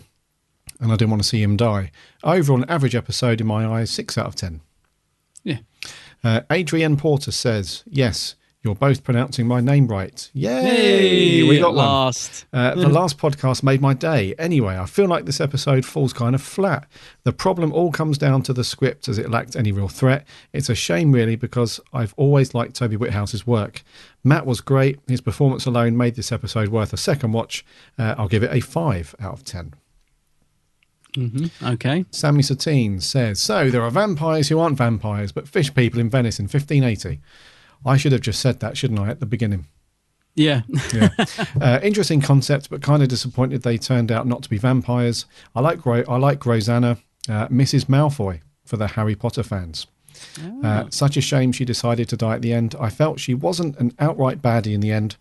and I didn't want to see him die. Overall, an average episode in my eyes, 6 out of 10. Yeah. Adrienne Porter says, yes, you're both pronouncing my name right. Yay! We got one. The last podcast made my day. Anyway, I feel like this episode falls kind of flat. The problem all comes down to the script, as it lacked any real threat. It's a shame, really, because I've always liked Toby Whithouse's work. Matt was great. His performance alone made this episode worth a second watch. I'll give it a 5 out of 10. Okay. Sammy Satine says, so there are vampires who aren't vampires, but fish people in Venice in 1580. I should have just said that, shouldn't I, at the beginning? Yeah. Interesting concept, but kind of disappointed they turned out not to be vampires. I like Rosanna, Mrs. Malfoy for the Harry Potter fans. Such a shame she decided to die at the end. I felt she wasn't an outright baddie in the end.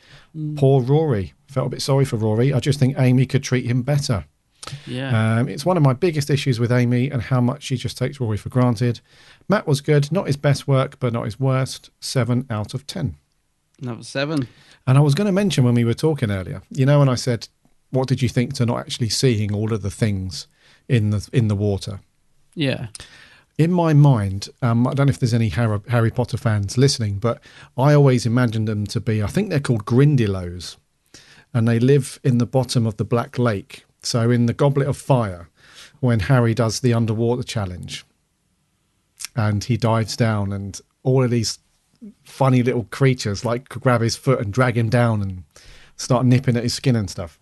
Poor Rory. Felt a bit sorry for Rory. I just think Amy could treat him better. Yeah. It's one of my biggest issues with Amy and how much she just takes Rory for granted. Matt was good, not his best work, but not his worst. 7 out of 10. Another 7. And I was going to mention when we were talking earlier, when I said, what did you think to not actually seeing all of the things in the water? Yeah. In my mind, I don't know if there's any Harry Potter fans listening, but I always imagined them to be, I think they're called Grindylows, and they live in the bottom of the Black Lake. So in the Goblet of Fire, when Harry does the underwater challenge and he dives down and all of these funny little creatures like grab his foot and drag him down and start nipping at his skin and stuff.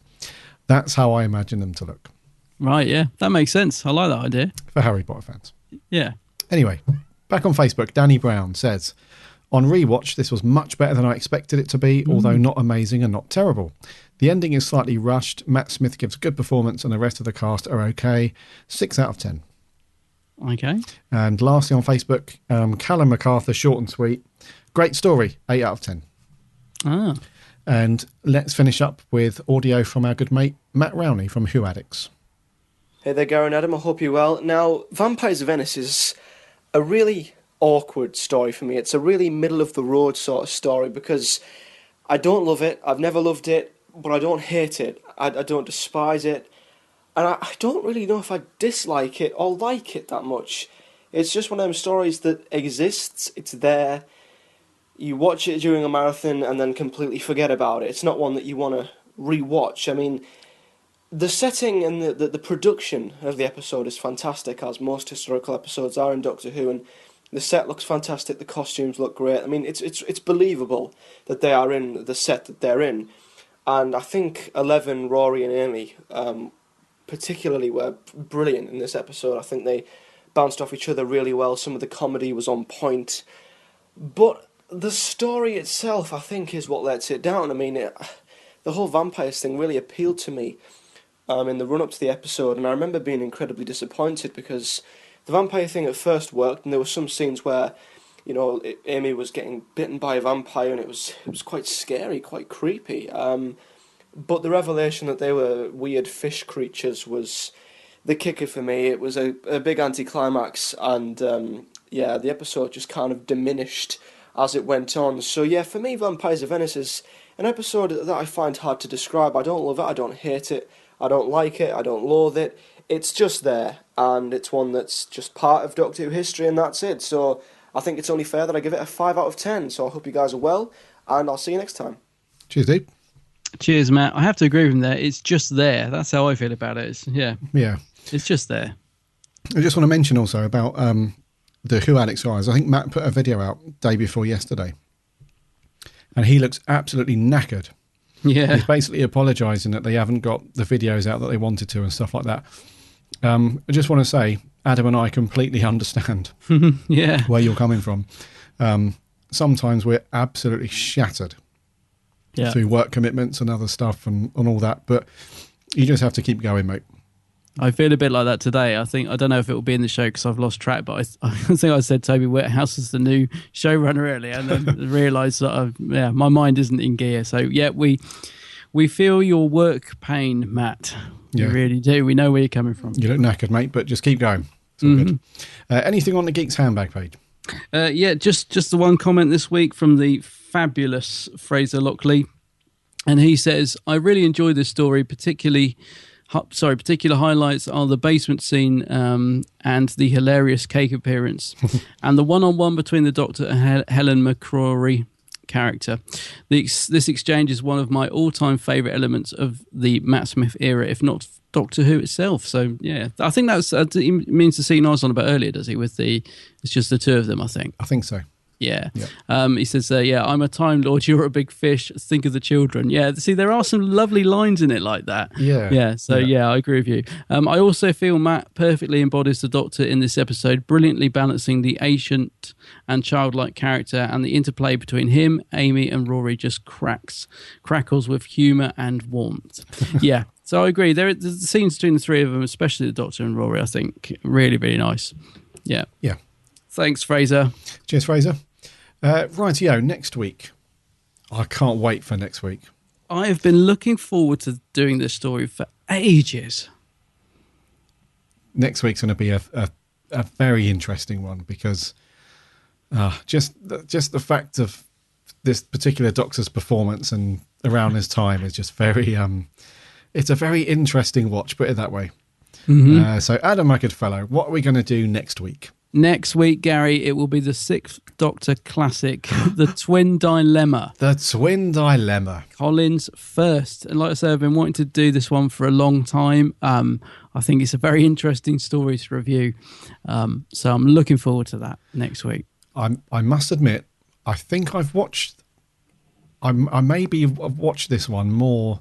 That's how I imagine them to look. Right, yeah. That makes sense. I like that idea. For Harry Potter fans. Yeah. Anyway, back on Facebook, Danny Brown says, on rewatch, this was much better than I expected it to be, although not amazing and not terrible. The ending is slightly rushed. Matt Smith gives a good performance and the rest of the cast are okay. 6 out of 10. Okay. And lastly on Facebook, Callum MacArthur, short and sweet. Great story, 8 out of 10. Ah. And let's finish up with audio from our good mate Matt Rowney from Who Addicts. Hey there, Gary and Adam. I hope you're well. Now, Vampires of Venice is a really awkward story for me. It's a really middle-of-the-road sort of story because I don't love it. I've never loved it, but I don't hate it. I don't despise it. And I don't really know if I dislike it or like it that much. It's just one of them stories that exists. It's there. You watch it during a marathon and then completely forget about it. It's not one that you want to re-watch. I mean, the setting and the production of the episode is fantastic, as most historical episodes are in Doctor Who, and the set looks fantastic, the costumes look great. I mean, it's believable that they are in the set that they're in. And I think Eleven, Rory and Amy particularly were brilliant in this episode. I think they bounced off each other really well. Some of the comedy was on point. But the story itself, I think, is what lets it down. I mean, the whole vampires thing really appealed to me in the run-up to the episode, and I remember being incredibly disappointed because the vampire thing at first worked, and there were some scenes where, you know, Amy was getting bitten by a vampire, and it was quite scary, quite creepy. But the revelation that they were weird fish creatures was the kicker for me. It was a big anticlimax, and the episode just kind of diminished as it went on. So yeah, for me, Vampires of Venice is an episode that I find hard to describe. I don't love it, I don't hate it, I don't like it, I don't loathe it. It's just there, and it's one that's just part of Doctor Who history, and that's it. So I think it's only fair that I give it a 5 out of 10. So I hope you guys are well, and I'll see you next time. Cheers, Dave. Cheers, Matt. I have to agree with him there. It's just there. That's how I feel about it. Yeah. It's just there. I just want to mention also about the Who Addicts guys. I think Matt put a video out day before yesterday, and he looks absolutely knackered. Yeah. He's basically apologising that they haven't got the videos out that they wanted to and stuff like that. I just want to say, Adam and I completely understand where you're coming from. Sometimes we're absolutely shattered through work commitments and other stuff and all that, but you just have to keep going, mate. I feel a bit like that today. I don't know if it will be in the show because I've lost track, but I think I said Toby Whithouse is the new showrunner earlier, and then realised that my mind isn't in gear. So yeah, we feel your work pain, Matt. We really do. We know where you're coming from. You look knackered, mate, but just keep going. It's all good. Anything on the Geek's Handbag page? Just the one comment this week from the fabulous Fraser Lockley, and he says, I really enjoyed this story, particular highlights are the basement scene and the hilarious cake appearance and the one-on-one between the Doctor and Helen McCrory character. This exchange is one of my all-time favourite elements of the Matt Smith era, if not Doctor Who itself. So yeah, I think he means the scene I was on about earlier, does he? It's just the two of them, I think. I think so. Yeah. He says, I'm a Time Lord, you're a big fish, think of the children. Yeah, see, there are some lovely lines in it like that. Yeah. So I agree with you. I also feel Matt perfectly embodies the Doctor in this episode, brilliantly balancing the ancient and childlike character, and the interplay between him, Amy and Rory just crackles with humour and warmth. Yeah, so I agree. The scenes between the three of them, especially the Doctor and Rory, I think really, really nice. Yeah. Thanks, Fraser. Cheers, Fraser. Rightio, next week. I can't wait for next week. I have been looking forward to doing this story for ages. Next week's going to be a very interesting one because just the fact of this particular Doctor's performance and around his time is just very it's a very interesting watch, put it that way. So Adam, my good fellow, what are we going to do next week? Next week, Gary, it will be the 6th Doctor classic, The Twin Dilemma. The Twin Dilemma. Collins first. And like I said, I've been wanting to do this one for a long time. I think it's a very interesting story to review. So I'm looking forward to that next week. I must admit, I think I've watched... I maybe have watched this one more,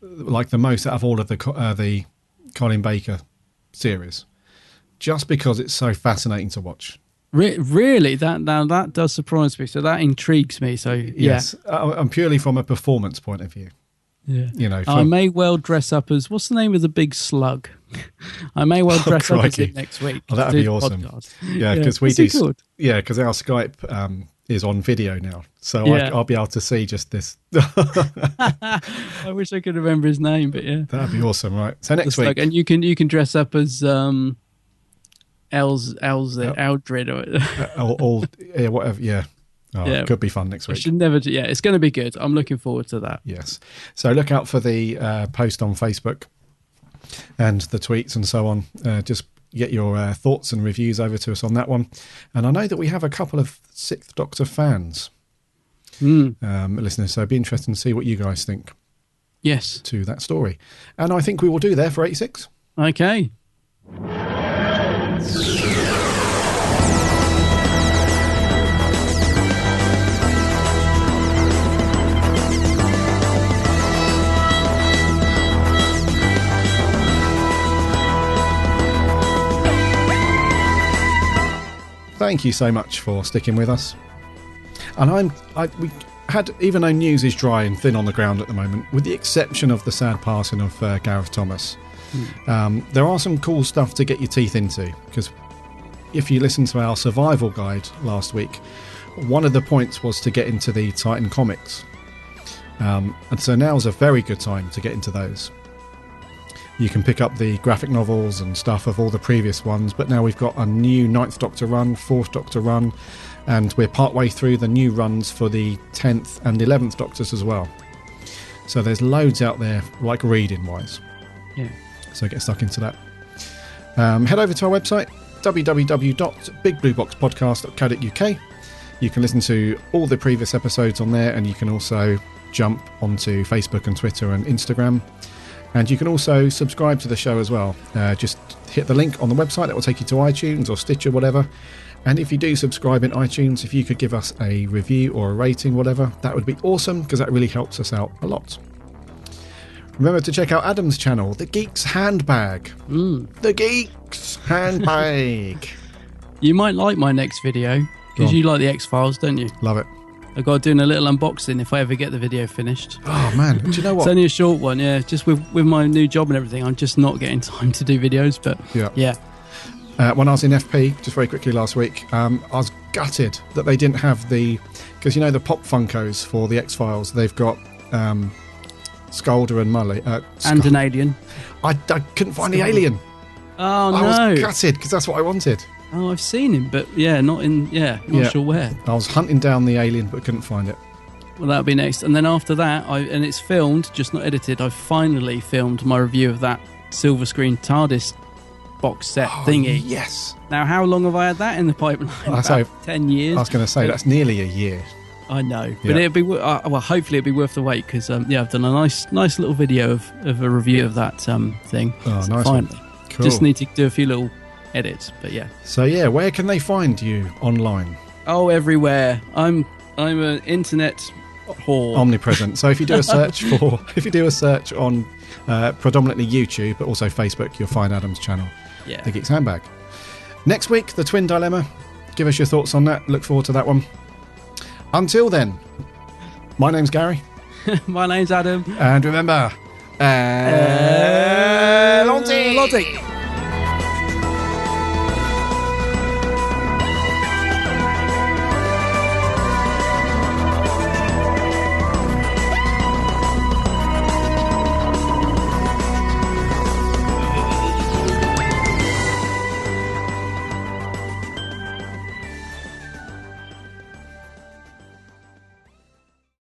like the most out of all of the Colin Baker series. Just because it's so fascinating to watch. Really? That does surprise me. So that intrigues me. So yeah. Yes, I'm purely from a performance point of view. Yeah. You know, I may well dress up as, what's the name of the big slug? I may well dress up as it next week. Oh, that'd be awesome. Podcast. Yeah, because we do. Yeah, because our Skype is on video now, so I'll be able to see just this. I wish I could remember his name, but yeah, that'd be awesome, right? So next week, and you can dress up as Eldred or whatever. Yeah. Oh, yeah, it could be fun next week. It's going to be good. I'm looking forward to that. Yes. So look out for the post on Facebook and the tweets and so on. Just get your thoughts and reviews over to us on that one. And I know that we have a couple of Sixth Doctor fans listeners, so it'd be interesting to see what you guys think. Yes. To that story. And I think we will do there for 86. Okay. Thank you so much for sticking with us. And we had, even though news is dry and thin on the ground at the moment, with the exception of the sad passing of Gareth Thomas, there are some cool stuff to get your teeth into. Because if you listen to our survival guide last week, one of the points was to get into the Titan comics. And so now's a very good time to get into those. You can pick up the graphic novels and stuff of all the previous ones, but now we've got a new 9th Doctor run, 4th Doctor run, and we're partway through the new runs for the 10th and 11th Doctors as well. So there's loads out there, like reading-wise. Yeah. So get stuck into that. Head over to our website, www.bigblueboxpodcast.co.uk. You can listen to all the previous episodes on there, and you can also jump onto Facebook and Twitter and Instagram. And you can also subscribe to the show as well. Just hit the link on the website. That will take you to iTunes or Stitcher, whatever. And if you do subscribe in iTunes, if you could give us a review or a rating, whatever, that would be awesome, because that really helps us out a lot. Remember to check out Adam's channel, The Geek's Handbag. The Geek's Handbag. You might like my next video, because you like the X-Files, don't you? Love it. I've got to do a little unboxing if I ever get the video finished. Oh, man. Do you know what? It's only a short one, yeah. Just with my new job and everything, I'm just not getting time to do videos, but yeah. When I was in FP, just very quickly last week, I was gutted that they didn't have because you know the Pop Funkos for the X-Files, they've got Skalder and Mully. And an alien. I couldn't find the alien. Oh, no. I was gutted, because that's what I wanted. Oh, I've seen him, but not sure where. I was hunting down the alien, but couldn't find it. Well, that'll be next. And then after that, and it's filmed, just not edited, I finally filmed my review of that silver screen TARDIS box set thingy. Yes. Now, how long have I had that in the pipeline? About 10 years. I was going to say, that's nearly a year. I know, but it'll be hopefully it'll be worth the wait, because I've done a nice little video of a review of that thing. Oh, so nice finally. one. Cool. Just need to do a few little edits, but yeah. So where can they find you online? Oh, everywhere. I'm an internet whore. Omnipresent. So if you do a search on predominantly YouTube, but also Facebook, you'll find Adam's channel, The Geek's Handbag. Next week, the Twin Dilemma. Give us your thoughts on that. Look forward to that one. Until then, my name's Gary. My name's Adam. And remember, Lonty!